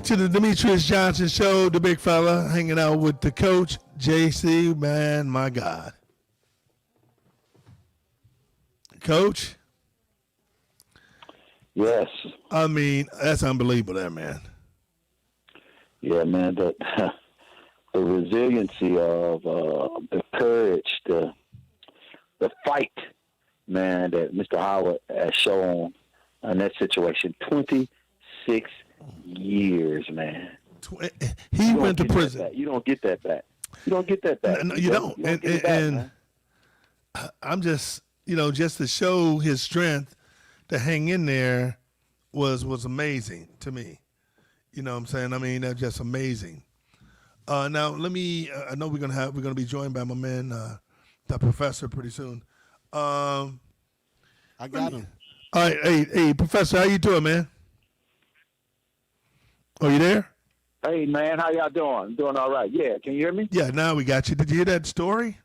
[SPEAKER 1] To the Demetrious Johnson Show, the big fella, hanging out with the coach, JC, man, my God. Coach?
[SPEAKER 4] Yes.
[SPEAKER 1] I mean, that's unbelievable there, man.
[SPEAKER 4] Yeah, man, the resiliency of the courage, the fight, man, that Mr. Howard has shown in that situation. 26 years, man.
[SPEAKER 1] He went to prison.
[SPEAKER 4] You don't get that back. You don't get that back.
[SPEAKER 1] No, you don't. And I'm just, just to show his strength to hang in there was amazing to me. You know what I'm saying? I mean, that's just amazing. Now let me. I know we're gonna be joined by my man, the professor, pretty soon.
[SPEAKER 11] I got him.
[SPEAKER 1] All right, hey, professor, how you doing, man? Are you there?
[SPEAKER 4] Hey, man, how y'all doing? I'm doing all right. Yeah, can you hear me?
[SPEAKER 1] Yeah, now we got you. Did you hear that story?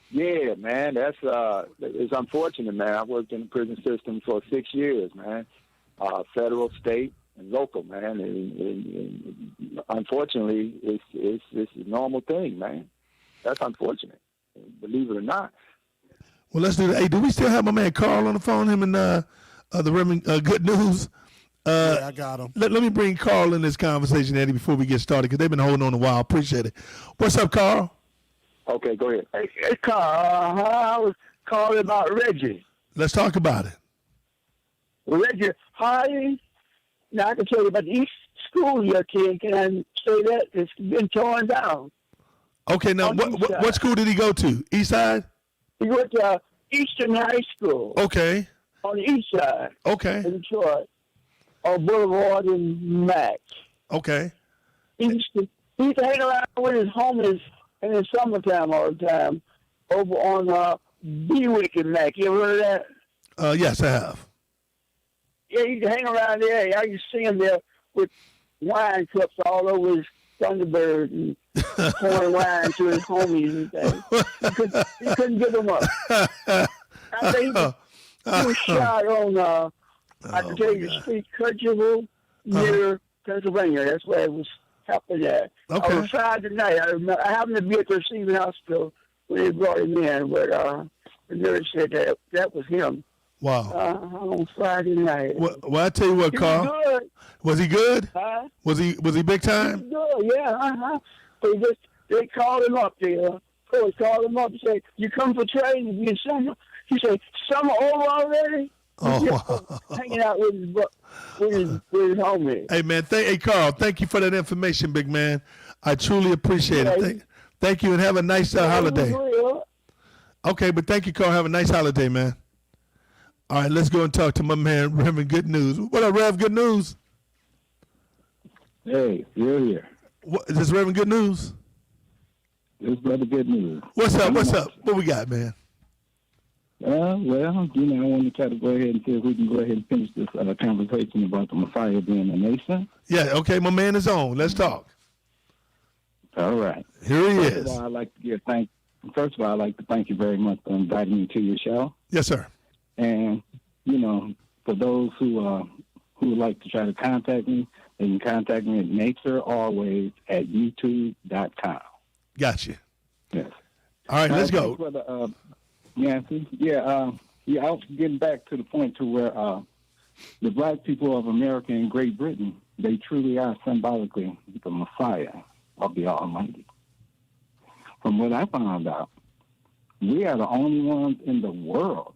[SPEAKER 4] Yeah, man, that's it's unfortunate, man. I worked in the prison system for 6 years, man. Federal, state, and local, man. And unfortunately, it's a normal thing, man. That's unfortunate, believe it or not.
[SPEAKER 1] Well, let's do that. Hey, do we still have my man Carl on the phone? Him and the Reverend Good News.
[SPEAKER 11] Yeah, I got him.
[SPEAKER 1] Let me bring Carl in this conversation, Eddie, before we get started, because they've been holding on a while. Appreciate it. What's up, Carl?
[SPEAKER 4] Okay, go ahead.
[SPEAKER 9] Hey, Carl, I was calling about Reggie.
[SPEAKER 1] Let's talk about it.
[SPEAKER 9] Reggie, now I can tell you about the East School you attend. Can I say that? It's been torn down.
[SPEAKER 1] Okay, now what school did he go to? East Side?
[SPEAKER 9] He went to Eastern High School.
[SPEAKER 1] Okay.
[SPEAKER 9] On the east side.
[SPEAKER 1] Okay.
[SPEAKER 9] In Detroit. On Boulevard and Max.
[SPEAKER 1] Okay.
[SPEAKER 9] He used to hang around with his homies in the summertime all the time over on Bewick and Mac. You ever heard of that?
[SPEAKER 1] Yes, I have.
[SPEAKER 9] Yeah, he used to hang around there. I used to see him there with wine cups all over his Thunderbird and pouring wine to his homies and things. He couldn't give them up. I think he was shot on, I can tell you, Street Cudgeville near Pennsylvania. That's where it was happening at.
[SPEAKER 1] Okay.
[SPEAKER 9] On Friday night, I remember, I happened to be at the receiving hospital when they brought him in, but the nurse said that was him.
[SPEAKER 1] Wow.
[SPEAKER 9] On Friday night.
[SPEAKER 1] Well, I tell you what, Carl.
[SPEAKER 9] Was good.
[SPEAKER 1] Was he good?
[SPEAKER 9] Huh?
[SPEAKER 1] Was he big time?
[SPEAKER 9] He was good, yeah. They called him up. The coach called him up and said, "You come for training in summer?" He said, "Summer over already?"
[SPEAKER 1] Oh,
[SPEAKER 9] hanging out with his homies.
[SPEAKER 1] Hey man, hey Carl, thank you for that information, big man. I truly appreciate it. Thank you, and have a nice holiday. Okay, but thank you, Carl. Have a nice holiday, man. All right, let's go and talk to my man, Reverend Good News. What up, Rev? Good News?
[SPEAKER 12] Hey, you're here.
[SPEAKER 1] What, is this Reverend Good News?
[SPEAKER 12] This is Brother Good News.
[SPEAKER 1] What's up? What's up? What we got, man?
[SPEAKER 12] Well, I want to try to go ahead and see if we can go ahead and finish this conversation about the Messiah being a nation.
[SPEAKER 1] Yeah, okay, my man is on. Let's talk.
[SPEAKER 12] All right.
[SPEAKER 1] Here he is.
[SPEAKER 12] First of all, I'd like to thank you very much for inviting me to your show.
[SPEAKER 1] Yes, sir.
[SPEAKER 12] And, for those who would like to try to contact me, they can contact me at naturealways@youtube.com.
[SPEAKER 1] Got you.
[SPEAKER 12] Yes.
[SPEAKER 1] All right, let's go.
[SPEAKER 12] Nancy. I was getting back to the point to where the black people of America and Great Britain, they truly are symbolically the Messiah of the Almighty. From what I found out, we are the only ones in the world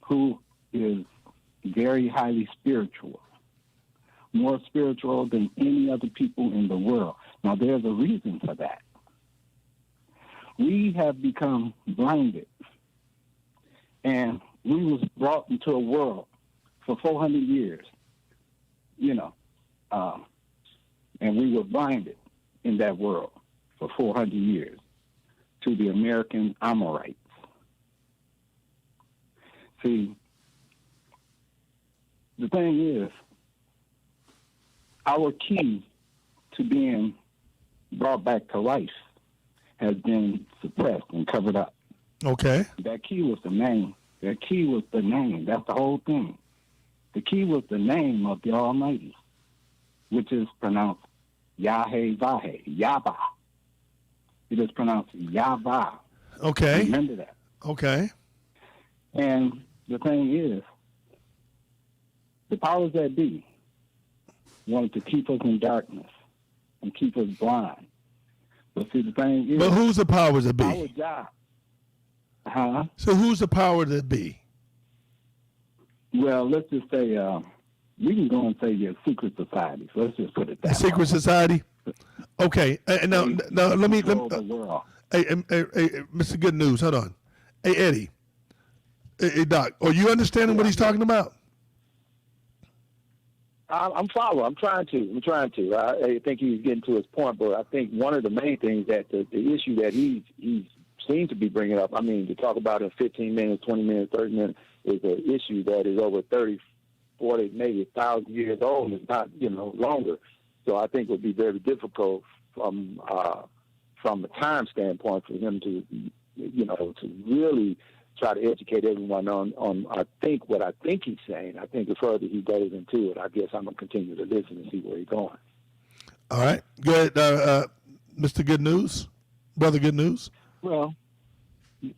[SPEAKER 12] who is very highly spiritual, more spiritual than any other people in the world. Now, there's a reason for that. We have become blinded, and we was brought into a world for 400 years, and we were blinded in that world for 400 years to the American Amorites. See, the thing is, our key to being brought back to life has been suppressed and covered up.
[SPEAKER 1] Okay.
[SPEAKER 12] That key was the name. That key was the name. That's the whole thing. The key was the name of the Almighty, which is pronounced Yahweh, Yahweh. It is pronounced Yahweh.
[SPEAKER 1] Okay.
[SPEAKER 12] Remember that.
[SPEAKER 1] Okay.
[SPEAKER 12] And the thing is, the powers that be wanted to keep us in darkness and keep us blind. But see, the thing is...
[SPEAKER 1] But who's the powers that be?
[SPEAKER 12] Our job. Huh?
[SPEAKER 1] So who's the power that be?
[SPEAKER 12] Well, let's just say, we can go and say your secret society. So let's just put it that way.
[SPEAKER 1] Secret society? Okay. Now let me...
[SPEAKER 12] The world.
[SPEAKER 1] Hey, Mr. Good News, hold on. Hey, Eddie. Hey, Doc, are you understanding what he's talking about?
[SPEAKER 4] I'm following. I'm trying to. I think he's getting to his point, but I think one of the main things that the issue that he seems to be bringing up, I mean, to talk about in 15 minutes, 20 minutes, 30 minutes, is an issue that is over 30, 40, maybe 1,000 years old. It's not, longer. So I think it would be very difficult from a time standpoint for him to, to really try to educate everyone on I think what I think he's saying. I think the further he goes into it, I guess I'm going to continue to listen and see where he's going.
[SPEAKER 1] All right. Go ahead, Mr. Good News, Brother Good News.
[SPEAKER 12] Well,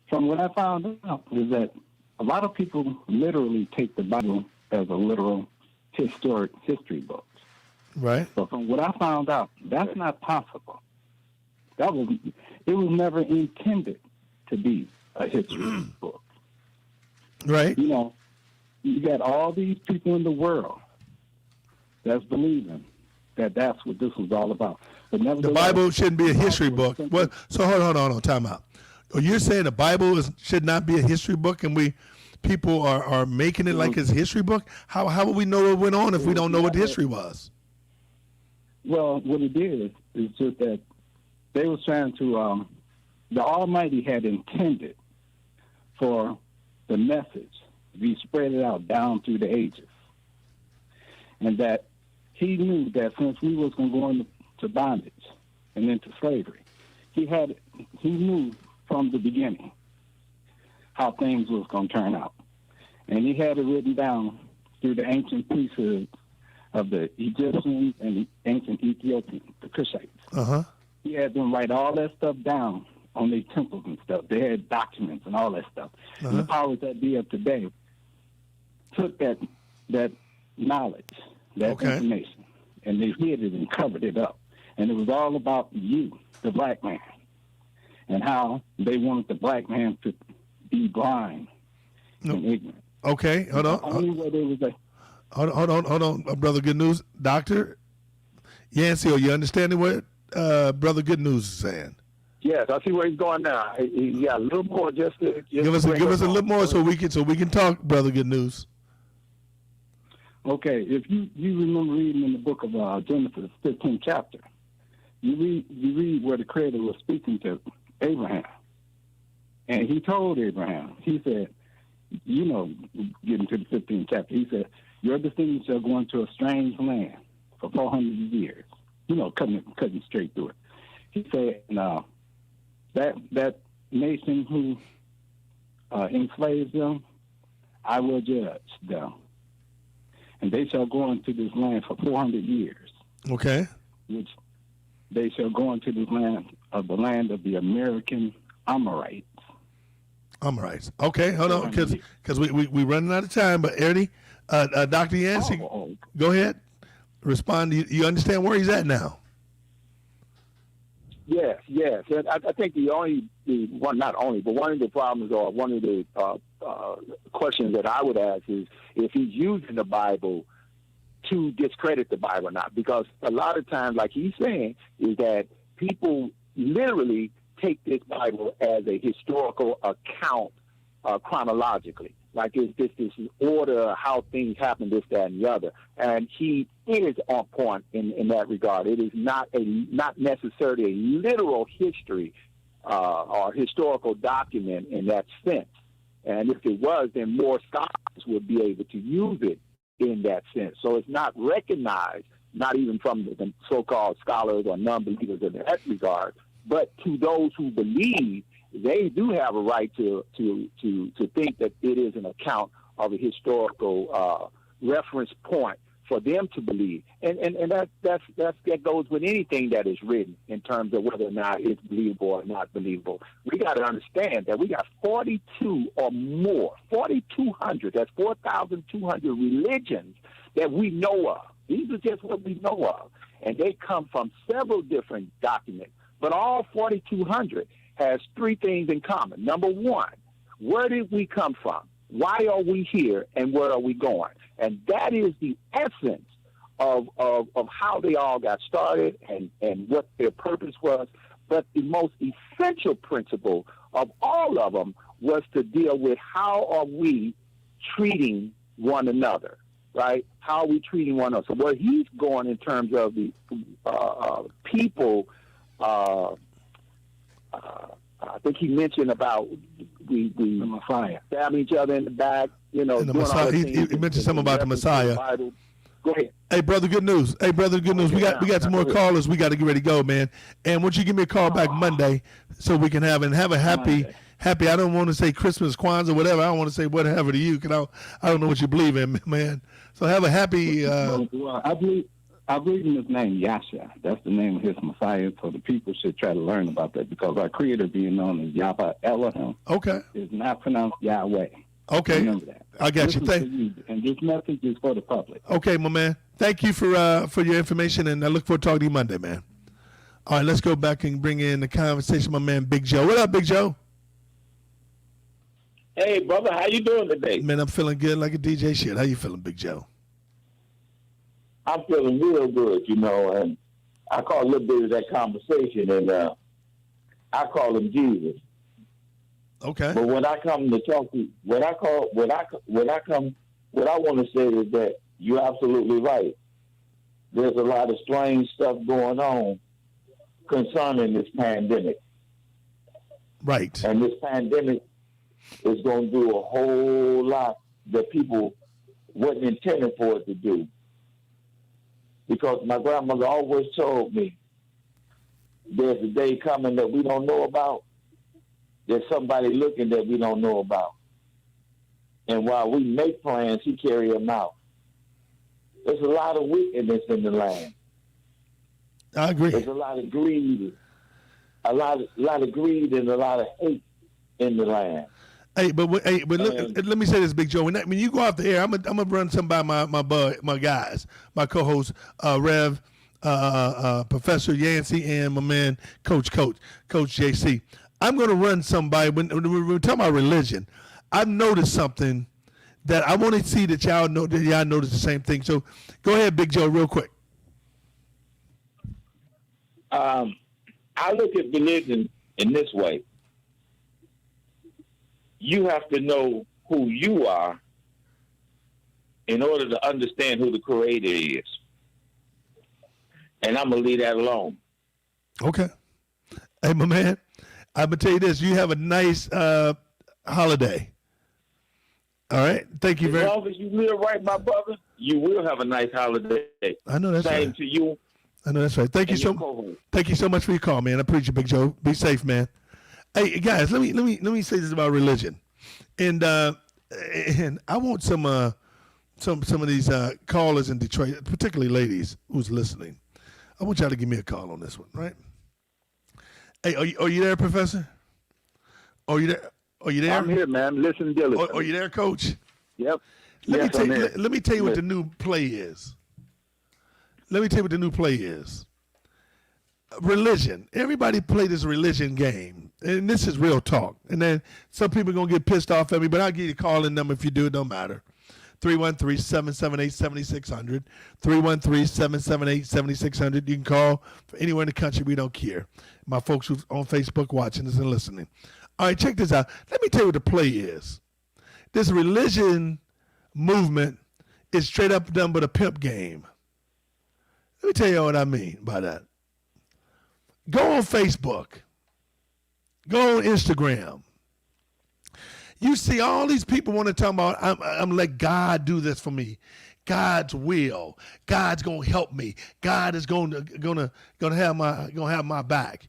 [SPEAKER 12] from what I found out is that a lot of people literally take the Bible as a literal historic history book.
[SPEAKER 1] Right.
[SPEAKER 12] But from what I found out, that's not possible. It was never intended to be a history book.
[SPEAKER 1] Right.
[SPEAKER 12] You got all these people in the world that's believing that that's what this was all about. But
[SPEAKER 1] the Bible shouldn't be a history book. Well, so hold on, time out. You're saying the Bible should not be a history book, and people are making it like it's a history book? How would we know what went on if we don't know what history was?
[SPEAKER 9] Well, what it is just that they was trying to, the Almighty had intended for the message to be spread out down through the ages. And that he knew that since we was going to go into bondage and into slavery, he knew from the beginning how things was going to turn out. And he had it written down through the ancient priesthoods of the Egyptians and the ancient Ethiopians, the Cushites.
[SPEAKER 1] Uh-huh.
[SPEAKER 9] He had them write all that stuff down on their temples and stuff. They had documents and all that stuff.
[SPEAKER 1] Uh-huh.
[SPEAKER 9] And the powers that be of today took that knowledge, that information, and they hid it and covered it up. And it was all about you, the black man, and how they wanted the black man to be blind and ignorant.
[SPEAKER 1] Okay, hold on. Hold on, Brother Good News. Dr. Yancey, are you understanding what Brother Good News is saying?
[SPEAKER 14] Yes, I see where he's going now. He got a little more just to
[SPEAKER 1] give us a little more so we can talk, Brother Good News.
[SPEAKER 9] Okay, if you remember reading in the book of Genesis, 15th chapter, you read where the Creator was speaking to Abraham, and he told Abraham, he said, getting to the 15th chapter, he said, your descendants shall go into a strange land for 400 years. Cutting straight through it. He said, that nation who enslaves them, I will judge them. And they shall go into this land for 400 years.
[SPEAKER 1] Okay.
[SPEAKER 9] Which they shall go into the land of the American Amorites.
[SPEAKER 1] Amorites. Okay, hold on, because we running out of time. But Ernie, Dr. Yancey, go ahead. Respond. You understand where he's at now?
[SPEAKER 14] Yes. And I think one of the problems or one of the questions that I would ask is if he's using the Bible to discredit the Bible or not. Because a lot of times, like he's saying, is that people literally take this Bible as a historical account chronologically. Like it's this order, how things happen, this, that, and the other. And he is on point in that regard. It is not necessarily a literal history or historical document in that sense. And if it was, then more scholars would be able to use it in that sense. So it's not recognized, not even from the so-called scholars or non-believers in that regard, but to those who believe, they do have a right to think that it is an account of a historical reference point for them to believe, and that goes with anything that is written in terms of whether or not it's believable or not believable. We got to understand that we got 42 or more, 4,200. That's 4,200 religions that we know of. These are just what we know of, and they come from several different documents. But all 4,200 has three things in common. Number one, where did we come from? Why are we here, and where are we going? And that is the essence of how they all got started and what their purpose was. But the most essential principle of all of them was to deal with how are we treating one another, right? How are we treating one another? So where he's going in terms of the people, I think he mentioned about we stabbing each other in the back,
[SPEAKER 1] And the Messiah. He mentioned something about the Messiah.
[SPEAKER 14] Go ahead.
[SPEAKER 1] Hey, Brother Good News. We got some more callers. We got to get ready to go, man. And won't you give me a call back Monday so we can have a happy. I don't want to say Christmas, Kwanzaa, whatever. I don't want to say whatever to you because I don't know what you believe in, man. So have a happy.
[SPEAKER 9] I believe in his name, Yahshua. That's the name of his Messiah, so the people should try to learn about that because our Creator being known as Yahweh Elohim is not pronounced Yahweh.
[SPEAKER 1] Okay.
[SPEAKER 9] Remember that.
[SPEAKER 1] I got you.
[SPEAKER 9] And this message is for the public.
[SPEAKER 1] Okay, my man. Thank you for your information, and I look forward to talking to you Monday, man. All right, let's go back and bring in the conversation, my man, Big Joe. What up, Big Joe?
[SPEAKER 15] Hey, brother, how you doing today?
[SPEAKER 1] Man, I'm feeling good like a DJ shit. How you feeling, Big Joe?
[SPEAKER 15] I'm feeling real good, and I call a little bit of that conversation, and I call him Jesus.
[SPEAKER 1] Okay.
[SPEAKER 15] But when I come to talk to, what I want to say is that you're absolutely right. there's a lot of strange stuff going on concerning this pandemic.
[SPEAKER 1] Right.
[SPEAKER 15] And this pandemic is going to do a whole lot that people wasn't intended for it to do. Because my grandmother always told me, there's a day coming that we don't know about. There's somebody looking that we don't know about. And while we make plans, he carry them out. There's a lot of wickedness in the land.
[SPEAKER 1] I agree.
[SPEAKER 15] There's a lot of greed, a lot of greed and a lot of hate in the land.
[SPEAKER 1] Hey, but let me say this, Big Joe. When you go off the air, I'm gonna run some by my guys, my co-host Rev, Professor Yancey, and my man Coach JC. I'm gonna run somebody when we're talking about religion. I've noticed something that I want to see that y'all know that y'all notice the same thing. So go ahead, Big Joe, real quick.
[SPEAKER 15] I look at religion in this way. You have to know who you are in order to understand who the Creator is. And I'm going to leave that alone.
[SPEAKER 1] Okay. Hey, my man, I'm going to tell you this. You have a nice holiday. All right? Thank you very much.
[SPEAKER 15] As long as you live right, my brother, you will have a nice holiday.
[SPEAKER 1] I know that's
[SPEAKER 15] Same
[SPEAKER 1] right.
[SPEAKER 15] to you.
[SPEAKER 1] I know that's right. Thank you so much for your call, man. I appreciate you, Big Joe. Be safe, man. Hey, guys, let me say this about religion. And I want some of these callers in Detroit, particularly ladies who's listening. I want y'all to give me a call on this one, right? Hey, are you there, Professor? Are you there?
[SPEAKER 14] I'm here, man. Listen diligently.
[SPEAKER 1] Are you there, Coach?
[SPEAKER 14] Yep.
[SPEAKER 1] Let
[SPEAKER 14] Yes,
[SPEAKER 1] me tell you what the new play is. Religion. Everybody play this religion game. And this is real talk. And then some people are going to get pissed off at me, but I'll give you a call-in number if you do. It don't matter. 313-778-7600. 313-778-7600. You can call from anywhere in the country. We don't care. My folks who's on Facebook watching this and listening. All right, check this out. Let me tell you what the play is. This religion movement is straight up done but a pimp game. Let me tell you what I mean by that. Go on Facebook. Go on Instagram. You see all these people want to talk about, I'm let God do this for me. God's will. God's gonna help me. God is gonna have my back.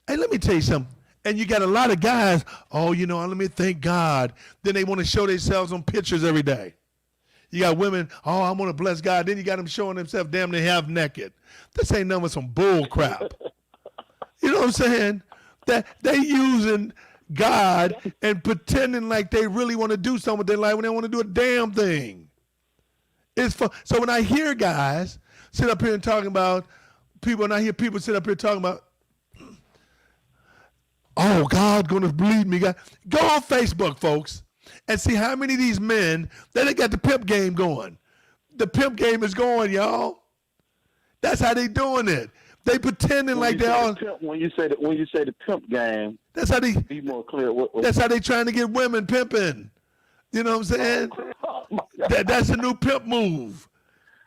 [SPEAKER 1] Hey, let me tell you something. And you got a lot of guys, let me thank God. Then they want to show themselves on pictures every day. You got women, I want to bless God. Then you got them showing themselves damn near half naked. This ain't nothing but some bull crap. You know what I'm saying? That they using God and pretending like they really want to do something with their life when they want to do a damn thing. It's fun. So when I hear guys sit up here and talking about people, and I hear people sit up here talking about, God gonna bleed me. God. Go on Facebook, folks, and see how many of these men that they got the pimp game going. The pimp game is going, y'all. That's how they doing it. They pretending like they all.
[SPEAKER 14] When you say the pimp game,
[SPEAKER 1] that's how they
[SPEAKER 14] be more clear.
[SPEAKER 1] That's how they trying to get women pimping. You know what I'm saying? That's a new pimp move.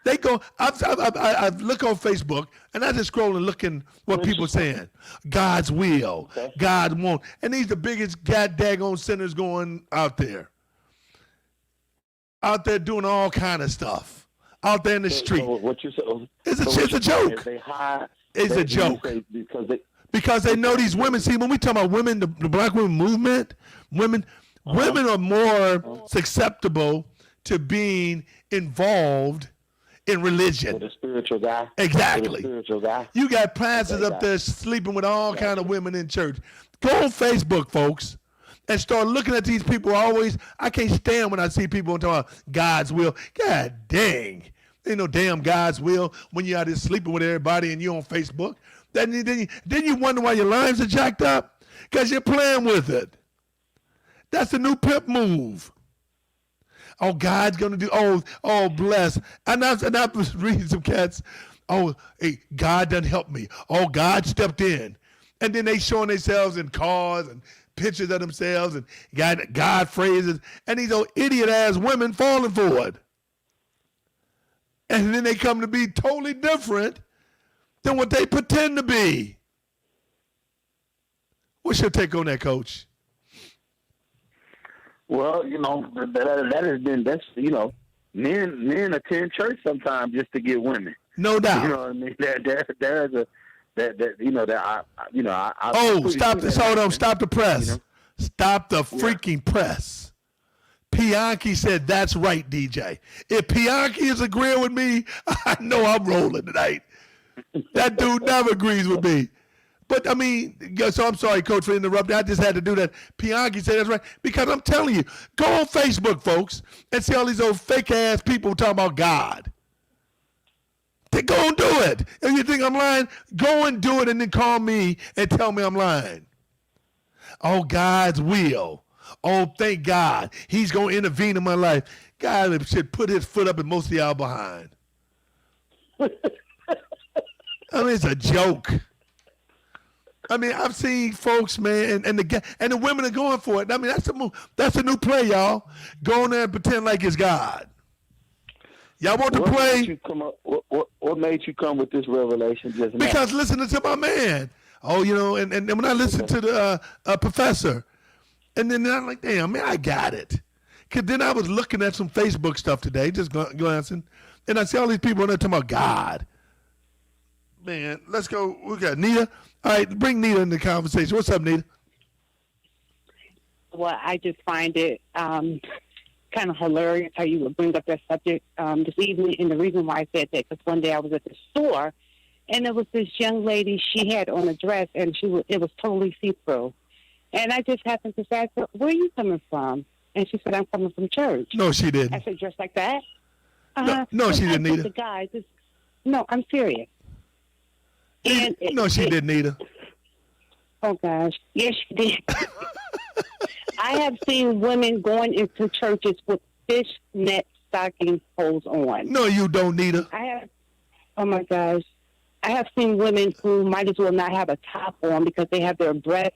[SPEAKER 1] They go. I look on Facebook and I just scroll and looking what people saying. God's will, God won't, and these the biggest daggone sinners going out there doing all kind of stuff out there in the street.
[SPEAKER 14] So what you say?
[SPEAKER 1] It's a joke. It's a joke because they know these women. See, when we talk about women, the black women movement, women are more susceptible to being involved in religion.
[SPEAKER 14] The spiritual guy.
[SPEAKER 1] Exactly.
[SPEAKER 14] The spiritual guy.
[SPEAKER 1] You got pastors up there sleeping with all kind of women in church. Go on Facebook, folks, and start looking at these people. I can't stand when I see people talking about God's will. God dang. Ain't no damn God's will when you're out there sleeping with everybody and you're on Facebook. Then you wonder why your lives are jacked up? Because you're playing with it. That's the new pimp move. Oh, God's going to do, bless. And I was reading some cats, hey, God done helped me. Oh, God stepped in. And then they showing themselves in cars and pictures of themselves and God phrases. And these old idiot-ass women falling for it. and then they come to be totally different than what they pretend to be. What's your take on that, Coach?
[SPEAKER 4] Well, that has been, men attend church sometimes just to get women.
[SPEAKER 1] No doubt.
[SPEAKER 4] You know what I mean? There's a
[SPEAKER 1] stop this. Hold on. Stop the press. Stop the freaking press. Bianchi said that's right, DJ. If Bianchi is agreeing with me, I know I'm rolling tonight. That dude never agrees with me. But, I mean, so I'm sorry, Coach, for interrupting. I just had to do that. Bianchi said that's right. Because I'm telling you, go on Facebook, folks, and see all these old fake-ass people talking about God. They go and do it. If you think I'm lying, go and do it and then call me and tell me I'm lying. Oh, God's will. Oh, thank God. He's going to intervene in my life. God should put his foot up in most of y'all behind. I mean, it's a joke. I mean, I've seen folks, man, and the women are going for it. I mean, that's a new play, y'all. Go in there and pretend like it's God. Y'all want to play?
[SPEAKER 4] What made you come with this revelation just now?
[SPEAKER 1] Because listening to my man. Oh, and when I listen to the professor, and then I'm like, damn, man, I got it. Because then I was looking at some Facebook stuff today, just glancing, and I see all these people on there talking about God. Man, let's go. We got Nita. All right, bring Nita in the conversation. What's up, Nita?
[SPEAKER 16] Well, I just find it kind of hilarious how you would bring up that subject this evening. And the reason why I said that, because one day I was at the store, and there was this young lady, she had on a dress, and it was totally see-through. And I just happened to say, where are you coming from? And she said, I'm coming from church.
[SPEAKER 1] No, she didn't.
[SPEAKER 16] I said, dressed like that?
[SPEAKER 1] No, she didn't, Nita.
[SPEAKER 16] The guys, no, I'm serious. And
[SPEAKER 1] no, she didn't, Nita.
[SPEAKER 16] Oh, gosh. Yes, she did. I have seen women going into churches with fishnet stocking holes on.
[SPEAKER 1] No, you don't, Nita.
[SPEAKER 16] Oh, my gosh. I have seen women who might as well not have a top on because they have their breasts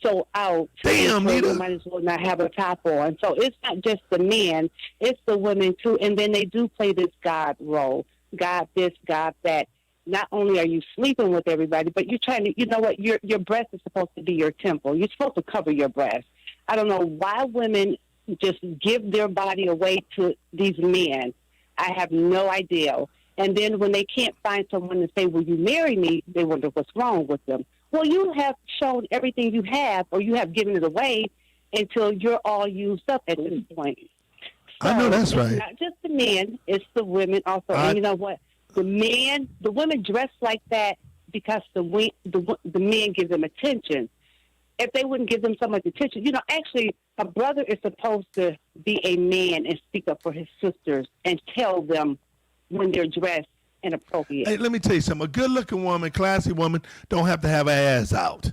[SPEAKER 16] so out.
[SPEAKER 1] Damn, Nita.
[SPEAKER 16] They might as well not have a top on. So it's not just the men, it's the women, too. And then they do play this God role. God this, God that. Not only are you sleeping with everybody, but you're trying to, you know what, your breast is supposed to be your temple. You're supposed to cover your breast. I don't know why women just give their body away to these men. I have no idea. And then when they can't find someone to say, will you marry me, they wonder what's wrong with them. Well, you have shown everything you have, or you have given it away until you're all used up at this point. So
[SPEAKER 1] I know that's right.
[SPEAKER 16] It's not just the men, it's the women also. And you know what? The women dress like that because the men give them attention. If they wouldn't give them so much attention, actually, a brother is supposed to be a man and speak up for his sisters and tell them when they're dressed inappropriate.
[SPEAKER 1] Hey, let me tell you something. A good-looking woman, classy woman, don't have to have her ass out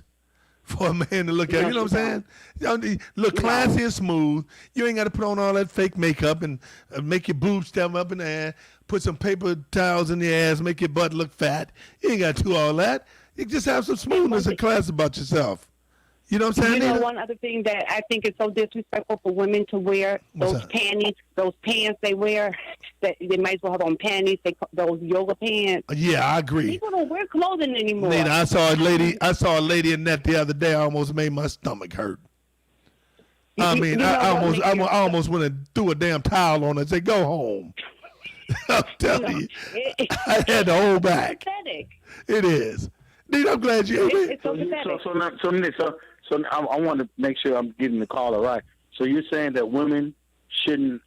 [SPEAKER 1] for a man to look at. You know what I'm saying? Look classy and smooth. You ain't got to put on all that fake makeup and make your boobs stand up in the air, put some paper towels in your ass, make your butt look fat. You ain't got to do all that. You just have some smoothness and class about yourself. You know what I'm saying?
[SPEAKER 16] You know, one other thing that I think is so disrespectful for women to wear, those panties, those pants they wear, that they might as well have on panties, those yoga pants.
[SPEAKER 1] Yeah, I agree.
[SPEAKER 16] People don't wear clothing anymore.
[SPEAKER 1] Nita, I saw a lady in that the other day. I almost made my stomach hurt. I mean, I almost went and threw a damn towel on her and said, go home. I'm telling you, I had to hold back.
[SPEAKER 16] Pathetic.
[SPEAKER 1] It is. Nita, I'm glad you.
[SPEAKER 16] It's so pathetic.
[SPEAKER 4] So I want to make sure I'm getting the caller right. So you're saying that women shouldn't?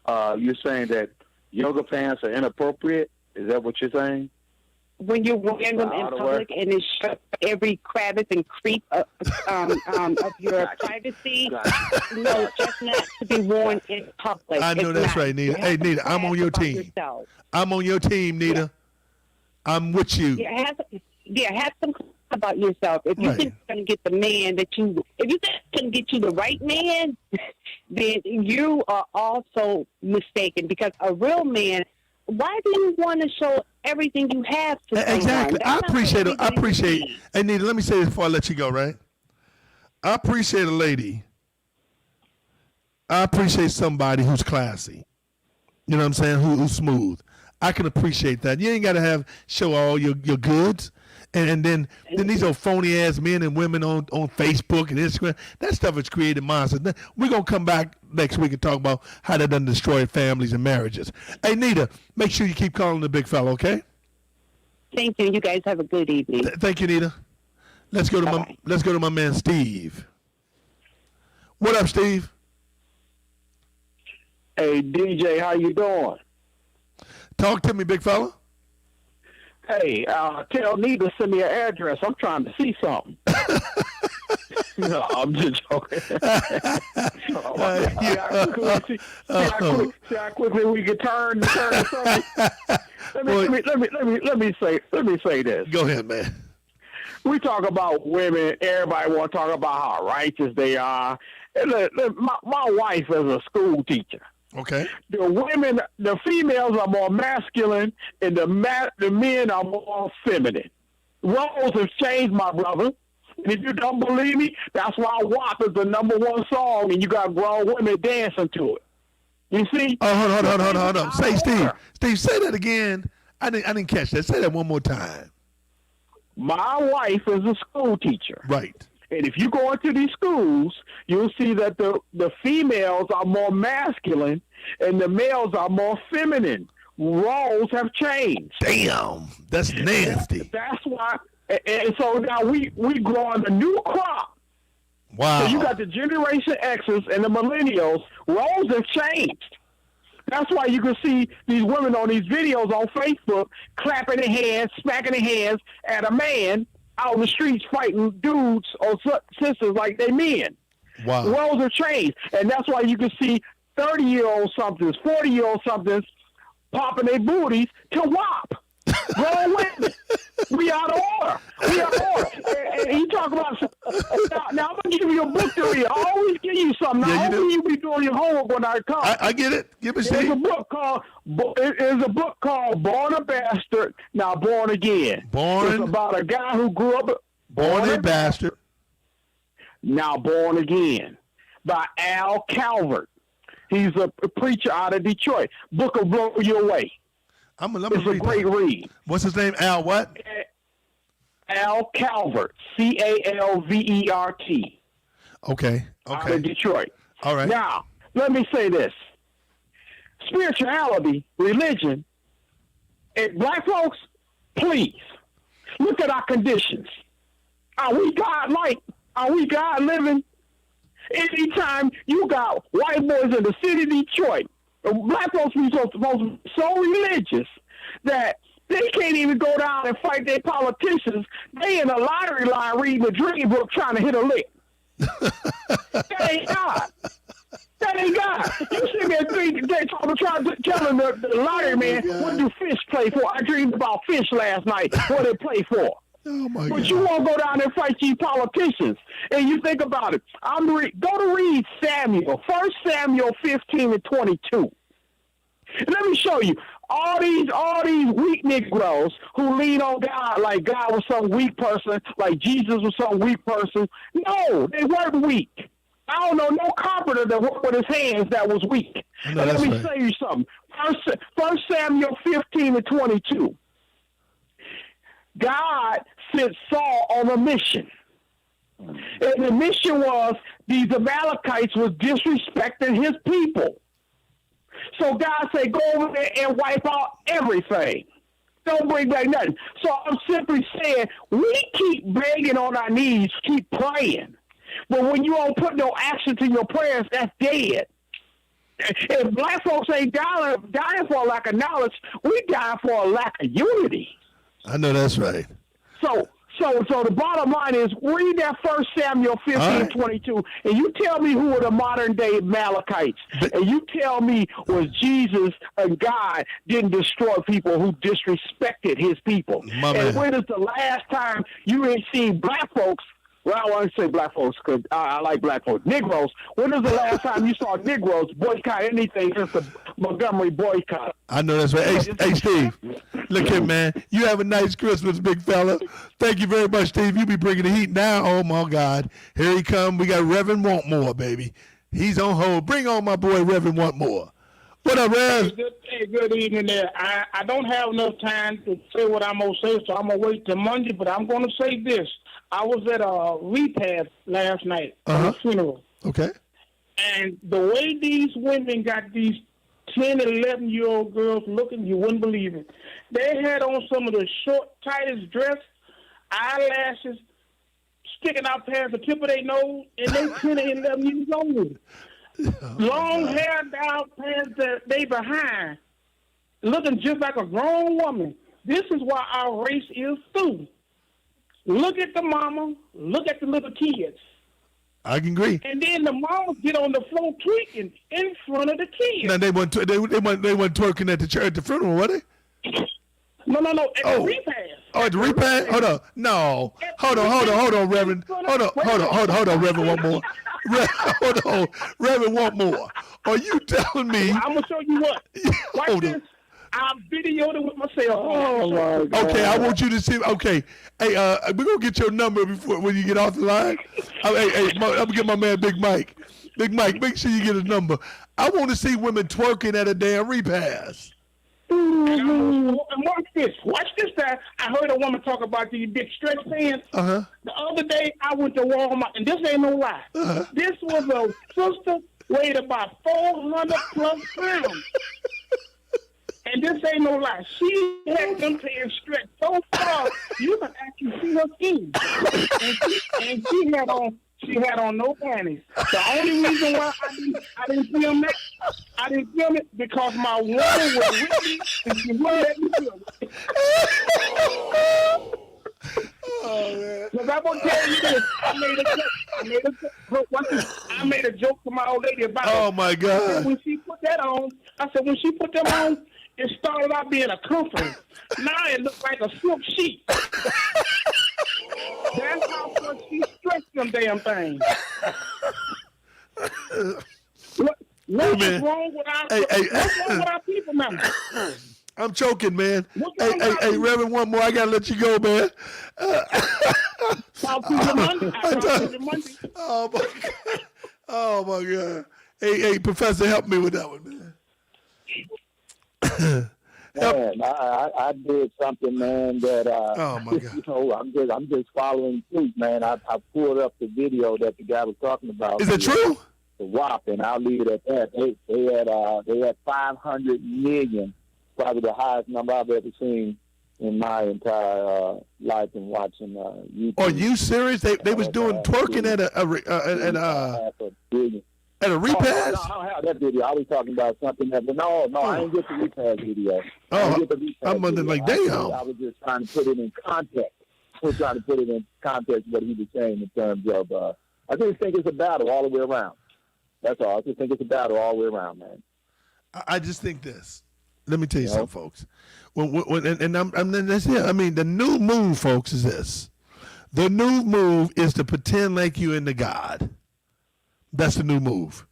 [SPEAKER 4] You're saying that yoga pants are inappropriate? Is that what you're saying?
[SPEAKER 16] When you're wearing them in public and it shows every crevice and creep of your privacy, no, just not to be worn in public.
[SPEAKER 1] I know that's right, Nita. Hey, Nita, I'm on your team. I'm on your team, Nita. I'm with you.
[SPEAKER 16] Have some about yourself. If you think you're going to get the man if you think it's going to get you the right man, then you are also mistaken. Because a real man, why do you want to show everything you have to someone?
[SPEAKER 1] Exactly. I appreciate. Hey, Nita, let me say this before I let you go, right? I appreciate a lady. I appreciate somebody who's classy. You know what I'm saying? Who's smooth. I can appreciate that. You ain't got to show all your goods. And then these old phony ass men and women on Facebook and Instagram, that stuff is created monsters. We're gonna come back next week and talk about how that done destroyed families and marriages. Hey Nita, make sure you keep calling the big fella, okay?
[SPEAKER 16] Thank you. You guys have a good evening.
[SPEAKER 1] Thank you, Nita. Let's go to my man Steve. What up, Steve?
[SPEAKER 17] Hey DJ, how you doing?
[SPEAKER 1] Talk to me, big fella.
[SPEAKER 17] Hey, tell Nita to send me an address. I'm trying to see something. No, I'm just joking. See how quickly we can turn the subject. Let me say this.
[SPEAKER 1] Go ahead, man.
[SPEAKER 17] We talk about women. Everybody want to talk about how righteous they are. And my wife is a school teacher.
[SPEAKER 1] Okay.
[SPEAKER 17] The females are more masculine, and the men are more feminine. Roles have changed, my brother. And if you don't believe me, that's why WAP is the #1 song, and you got grown women dancing to it. You see?
[SPEAKER 1] Oh, hold on. Say, Steve, say that again. I didn't catch that. Say that one more time.
[SPEAKER 17] My wife is a school teacher.
[SPEAKER 1] Right.
[SPEAKER 17] And if you go into these schools, you'll see that the females are more masculine and the males are more feminine. Roles have changed.
[SPEAKER 1] Damn, that's nasty.
[SPEAKER 17] That's why. And so now we growing a new crop.
[SPEAKER 1] Wow.
[SPEAKER 17] So you got the Generation X's and the millennials. Roles have changed. That's why you can see these women on these videos on Facebook clapping their hands, smacking their hands at a man out in the streets fighting dudes or sisters like they men.
[SPEAKER 1] Wow.
[SPEAKER 17] Roles have changed. And that's why you can see 30-year-old somethings, 40-year-old somethings popping their booties to WAP. Grown women. We out of order. We out of order. And he talk about, now I'm going to give you a book to read. I always give you something. Now, hopefully you be doing your homework when I come.
[SPEAKER 1] I get it. Give me
[SPEAKER 17] There's a book called Born a Bastard, Now Born Again. It's about a guy who grew up
[SPEAKER 1] born a bastard,
[SPEAKER 17] now born again, by Al Calvert. He's a preacher out of Detroit. Book will blow you away. It's a great read.
[SPEAKER 1] What's his name? Al what?
[SPEAKER 17] Al Calvert. Calvert.
[SPEAKER 1] Okay.
[SPEAKER 17] Out of Detroit.
[SPEAKER 1] All right.
[SPEAKER 17] Now, let me say this. Spirituality, religion, and black folks, please, look at our conditions. Are we God-like? Are we God-living? Anytime you got white boys in the city of Detroit, black folks be so religious that they can't even go down and fight their politicians. They in a lottery line reading a dream book trying to hit a lick. That ain't God. That ain't God. You see me telling the lottery man, what do fish play for? I dreamed about fish last night. What they play for?
[SPEAKER 1] Oh my
[SPEAKER 17] but
[SPEAKER 1] God.
[SPEAKER 17] You won't go down and fight these politicians. And you think about it. Go to read Samuel. 1 Samuel 15-22. Let me show you. All these weak Negroes who lean on God like God was some weak person, like Jesus was some weak person. No, they weren't weak. I don't know no carpenter that worked with his hands that was weak. Let me tell you something. 1 Samuel 15-22. God sent Saul on a mission. And the mission was these Amalekites was disrespecting his people. So God said, go over there and wipe out everything. Don't bring back nothing. So I'm simply saying, we keep begging on our knees, keep praying. But when you don't put no action to your prayers, that's dead. If black folks ain't dying for a lack of knowledge, we die for a lack of unity.
[SPEAKER 1] I know that's right.
[SPEAKER 17] So the bottom line is, read that 1 Samuel 15-22, and you tell me who were the modern day Amalekites, and you tell me was Jesus and God didn't destroy people who disrespected his people. And when is the last time you ain't seen black folks? Well, I want to say black folks because I like black folks. Negroes. When is the last time you saw Negroes boycott anything since the Montgomery boycott?
[SPEAKER 1] I know that's right. Hey, Steve, look here, man. You have a nice Christmas, big fella. Thank you very much, Steve. You be bringing the heat now. Oh, my God. Here he come. We got Reverend Want More, baby. He's on hold. Bring on my boy, Reverend Want More. What up, Rev?
[SPEAKER 17] Good evening there. I don't have enough time to say what I'm going to say, so I'm going to wait till Monday, but I'm going to say this. I was at a repast last night at a funeral.
[SPEAKER 1] Okay.
[SPEAKER 17] And the way these women got these 10, 11-year-old girls looking, you wouldn't believe it. They had on some of the short, tightest dress, eyelashes, sticking out past the tip of their nose, and they 10 and 11 years old. Long hair down past they behind, looking just like a grown woman. This is why our race is through. Look at the mama, look at the little kids.
[SPEAKER 1] I can agree.
[SPEAKER 17] And then the mamas get on the floor tweaking in front of the kids.
[SPEAKER 1] Now they weren't twerking at the church at the funeral, were they?
[SPEAKER 17] No, at the repast.
[SPEAKER 1] Oh, at the repast? Hold on. No. Hold on, Reverend. Hold on, Reverend, one more. Hold on, Reverend, one more. Are you telling me?
[SPEAKER 17] I'm going to show you what. Watch this. I videoed it with myself.
[SPEAKER 1] Oh, my God. Okay, I want you to see. Okay. Hey, we're going to get your number when you get off the line. I'm going to get my man Big Mike. Big Mike, make sure you get his number. I want to see women twerking at a damn repast.
[SPEAKER 17] And watch this. That I heard a woman talk about these big stretch pants. The other day, I went to Walmart, and this ain't no lie. This was a sister weighed about 400 plus pounds. And this ain't no lie. She had them pants stretched so far, you can actually see her skin. And she had on no panties. The only reason why I didn't film it because my woman was with me and she wouldn't let me film it. Oh, man. Because I'm going to tell you this. I made a joke to my old lady about it.
[SPEAKER 1] Oh, my God.
[SPEAKER 17] When she put that on, I said, when she put them on, it started out being a comforter. Now it looks like a silk sheet. That's how much she stretched them damn things. What's wrong with our people now?
[SPEAKER 1] I'm choking, man. Hey, Reverend, one more. I got to let you go, man.
[SPEAKER 17] Talk to you Monday.
[SPEAKER 1] Oh, my God. Oh, my God. Hey, Professor, help me with that one, man.
[SPEAKER 15] Man, I did something, man, that
[SPEAKER 1] oh my God.
[SPEAKER 15] I'm just following suit, man. I pulled up the video that the guy was talking about.
[SPEAKER 1] Is it true?
[SPEAKER 15] The WAP, and I'll leave it at that. They had 500 million, probably the highest number I've ever seen in my entire life and watching YouTube.
[SPEAKER 1] Are you serious? They was doing twerking at a repast?
[SPEAKER 15] I don't have that video. I was talking about something that, but no, I didn't get the repast video.
[SPEAKER 1] I'm wondering, like, damn.
[SPEAKER 15] I was just trying to put it in context. I was trying to put it in context what he was saying in terms of, I just think it's a battle all the way around. That's all. I just think it's a battle all the way around, man.
[SPEAKER 1] I just think this. Let me tell you something, folks. That's it. I mean, the new move, folks, is this. The new move is to pretend like you into God. That's the new move.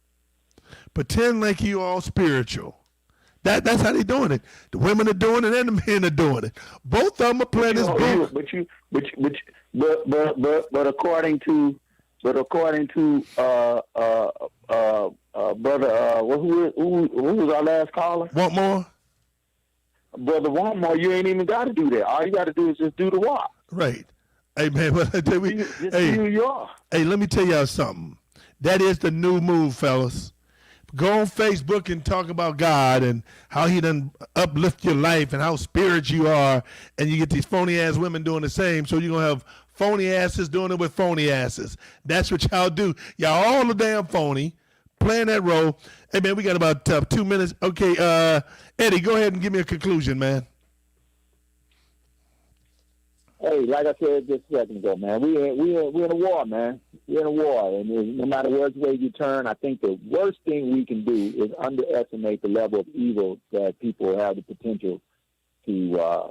[SPEAKER 1] Pretend like you all spiritual. That's how they doing it. The women are doing it and the men are doing it. Both of them are playing this book.
[SPEAKER 15] But according to brother, who was our last caller?
[SPEAKER 1] Want more?
[SPEAKER 15] Brother, want more? You ain't even got to do that. All you got to do is just do the walk.
[SPEAKER 1] Right. Hey man,
[SPEAKER 15] who you are.
[SPEAKER 1] Hey, let me tell y'all something. That is the new move, fellas. Go on Facebook and talk about God and how he done uplift your life and how spiritual you are, and you get these phony ass women doing the same. So you're gonna have phony asses doing it with phony asses. That's what y'all do. Y'all all the damn phony, playing that role. Hey man, we got about 2 minutes. Okay, Eddie, go ahead and give me a conclusion, man.
[SPEAKER 15] Hey, like I said just a second ago, man, we're in a war, man. We're in a war, and no matter which way you turn, I think the worst thing we can do is underestimate the level of evil that people have the potential to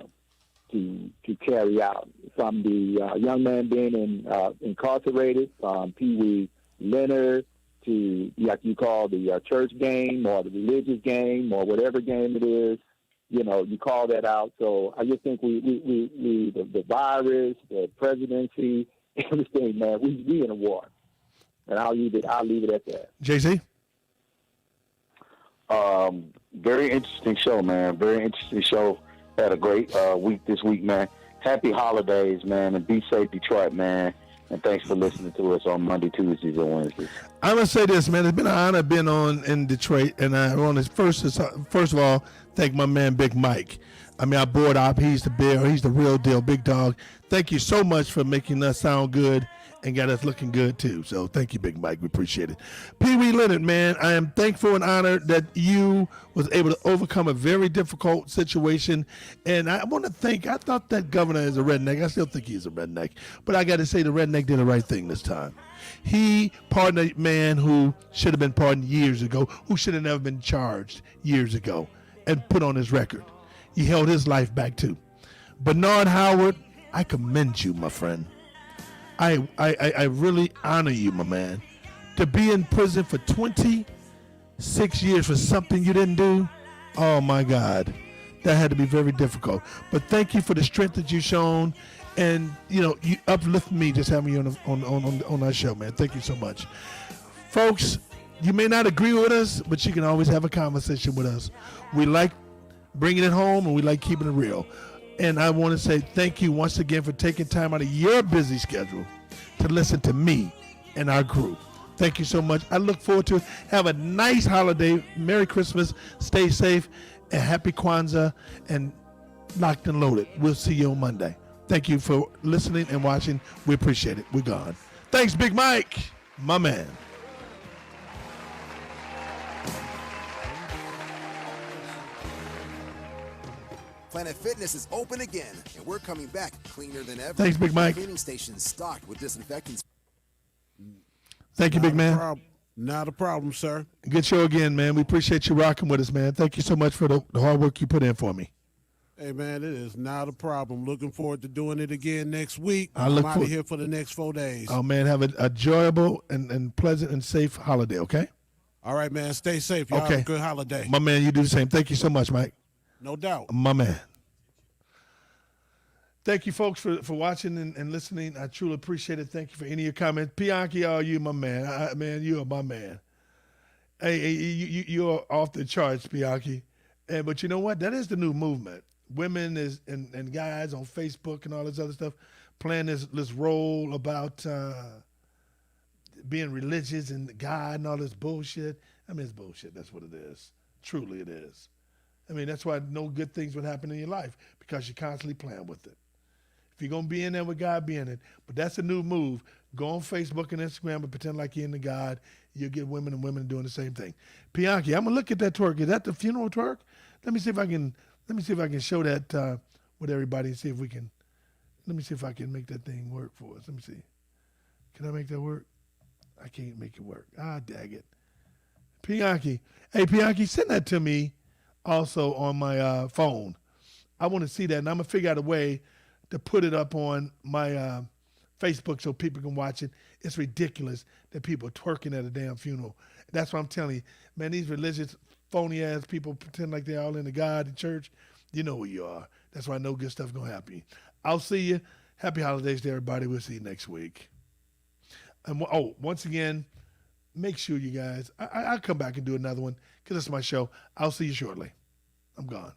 [SPEAKER 15] carry out. From the young man being incarcerated, from Pee Wee Leonard to, like you call the church game or the religious game or whatever game it is. You know, you call that out. So I just think the virus, the presidency, everything, man, we in a war. And I'll leave it at that.
[SPEAKER 1] JC?
[SPEAKER 4] Very interesting show, man. Very interesting show. Had a great week this week, man. Happy holidays, man, and be safe, Detroit, man. And thanks for listening to us on Monday, Tuesdays, and Wednesdays.
[SPEAKER 1] I'm gonna say this, man. It's been an honor being on in Detroit, and I want to first of all thank my man Big Mike. I mean, I board op. He's the bear. He's the real deal, big dog. Thank you so much for making us sound good and got us looking good too. So thank you, Big Mike. We appreciate it. Pee Wee Leonard, man, I am thankful and honored that you was able to overcome a very difficult situation. And I want to thank, I thought that governor is a redneck. I still think he's a redneck. But I got to say the redneck did the right thing this time. He pardoned a man who should have been pardoned years ago, who should have never been charged years ago, and put on his record. He held his life back too. Bernard Howard, I commend you, my friend. I really honor you, my man. To be in prison for 26 years for something you didn't do, oh my God. That had to be very difficult. But thank you for the strength that you've shown. And, you know, you uplift me just having you on our show, man. Thank you so much. Folks, you may not agree with us, but you can always have a conversation with us. We like bringing it home, and we like keeping it real. And I want to say thank you once again for taking time out of your busy schedule to listen to me and our group. Thank you so much. I look forward to it. Have a nice holiday. Merry Christmas. Stay safe. And happy Kwanzaa. And locked and loaded. We'll see you on Monday. Thank you for listening and watching. We appreciate it. We're gone. Thanks, Big Mike, my man.
[SPEAKER 18] Planet Fitness is open again, and we're coming back cleaner than ever.
[SPEAKER 1] Thanks, Big Mike.
[SPEAKER 18] Cleaning stations stocked with disinfectants.
[SPEAKER 1] Thank you, big man.
[SPEAKER 11] Not a problem, sir.
[SPEAKER 1] Good show again, man. We appreciate you rocking with us, man. Thank you so much for the hard work you put in for me.
[SPEAKER 11] Hey, man, it is not a problem. Looking forward to doing it again next week.
[SPEAKER 1] I look
[SPEAKER 11] I'm out
[SPEAKER 1] forward-
[SPEAKER 11] of here for the next 4 days.
[SPEAKER 1] Oh, man, have an enjoyable and pleasant and safe holiday, okay?
[SPEAKER 11] All right, man. Stay safe. Y'all
[SPEAKER 1] Okay.
[SPEAKER 11] have a good holiday.
[SPEAKER 1] My man, you do the same. Thank you so much, Mike.
[SPEAKER 11] No doubt.
[SPEAKER 1] My man. Thank you, folks, for watching and listening. I truly appreciate it. Thank you for any of your comments. Bianchi, oh, you my man. Man, you are my man. Hey, you're off the charts, Bianchi. But you know what? That is the new movement. Women and guys on Facebook and all this other stuff playing this role about being religious and God and all this bullshit. I mean, it's bullshit. That's what it is. Truly it is. I mean, that's why no good things would happen in your life, because you're constantly playing with it. If you're going to be in there with God, be in it. But that's a new move. Go on Facebook and Instagram and pretend like you're into God. You'll get women and women doing the same thing. Bianchi, I'm going to look at that twerk. Is that the funeral twerk? Let me see if I can show that with everybody and see if we can. Let me see if I can make that thing work for us. Let me see. Can I make that work? I can't make it work. Ah, dag it. Bianchi. Hey, Bianchi, send that to me also on my phone. I want to see that, and I'm going to figure out a way to put it up on my Facebook so people can watch it. It's ridiculous that people are twerking at a damn funeral. That's what I'm telling you. Man, these religious, phony-ass people pretend like they're all into God and church. You know who you are. That's why no good stuff's going to happen. I'll see you. Happy holidays to everybody. We'll see you next week. And once again, make sure you guys, I'll come back and do another one because it's my show. I'll see you shortly. I'm gone.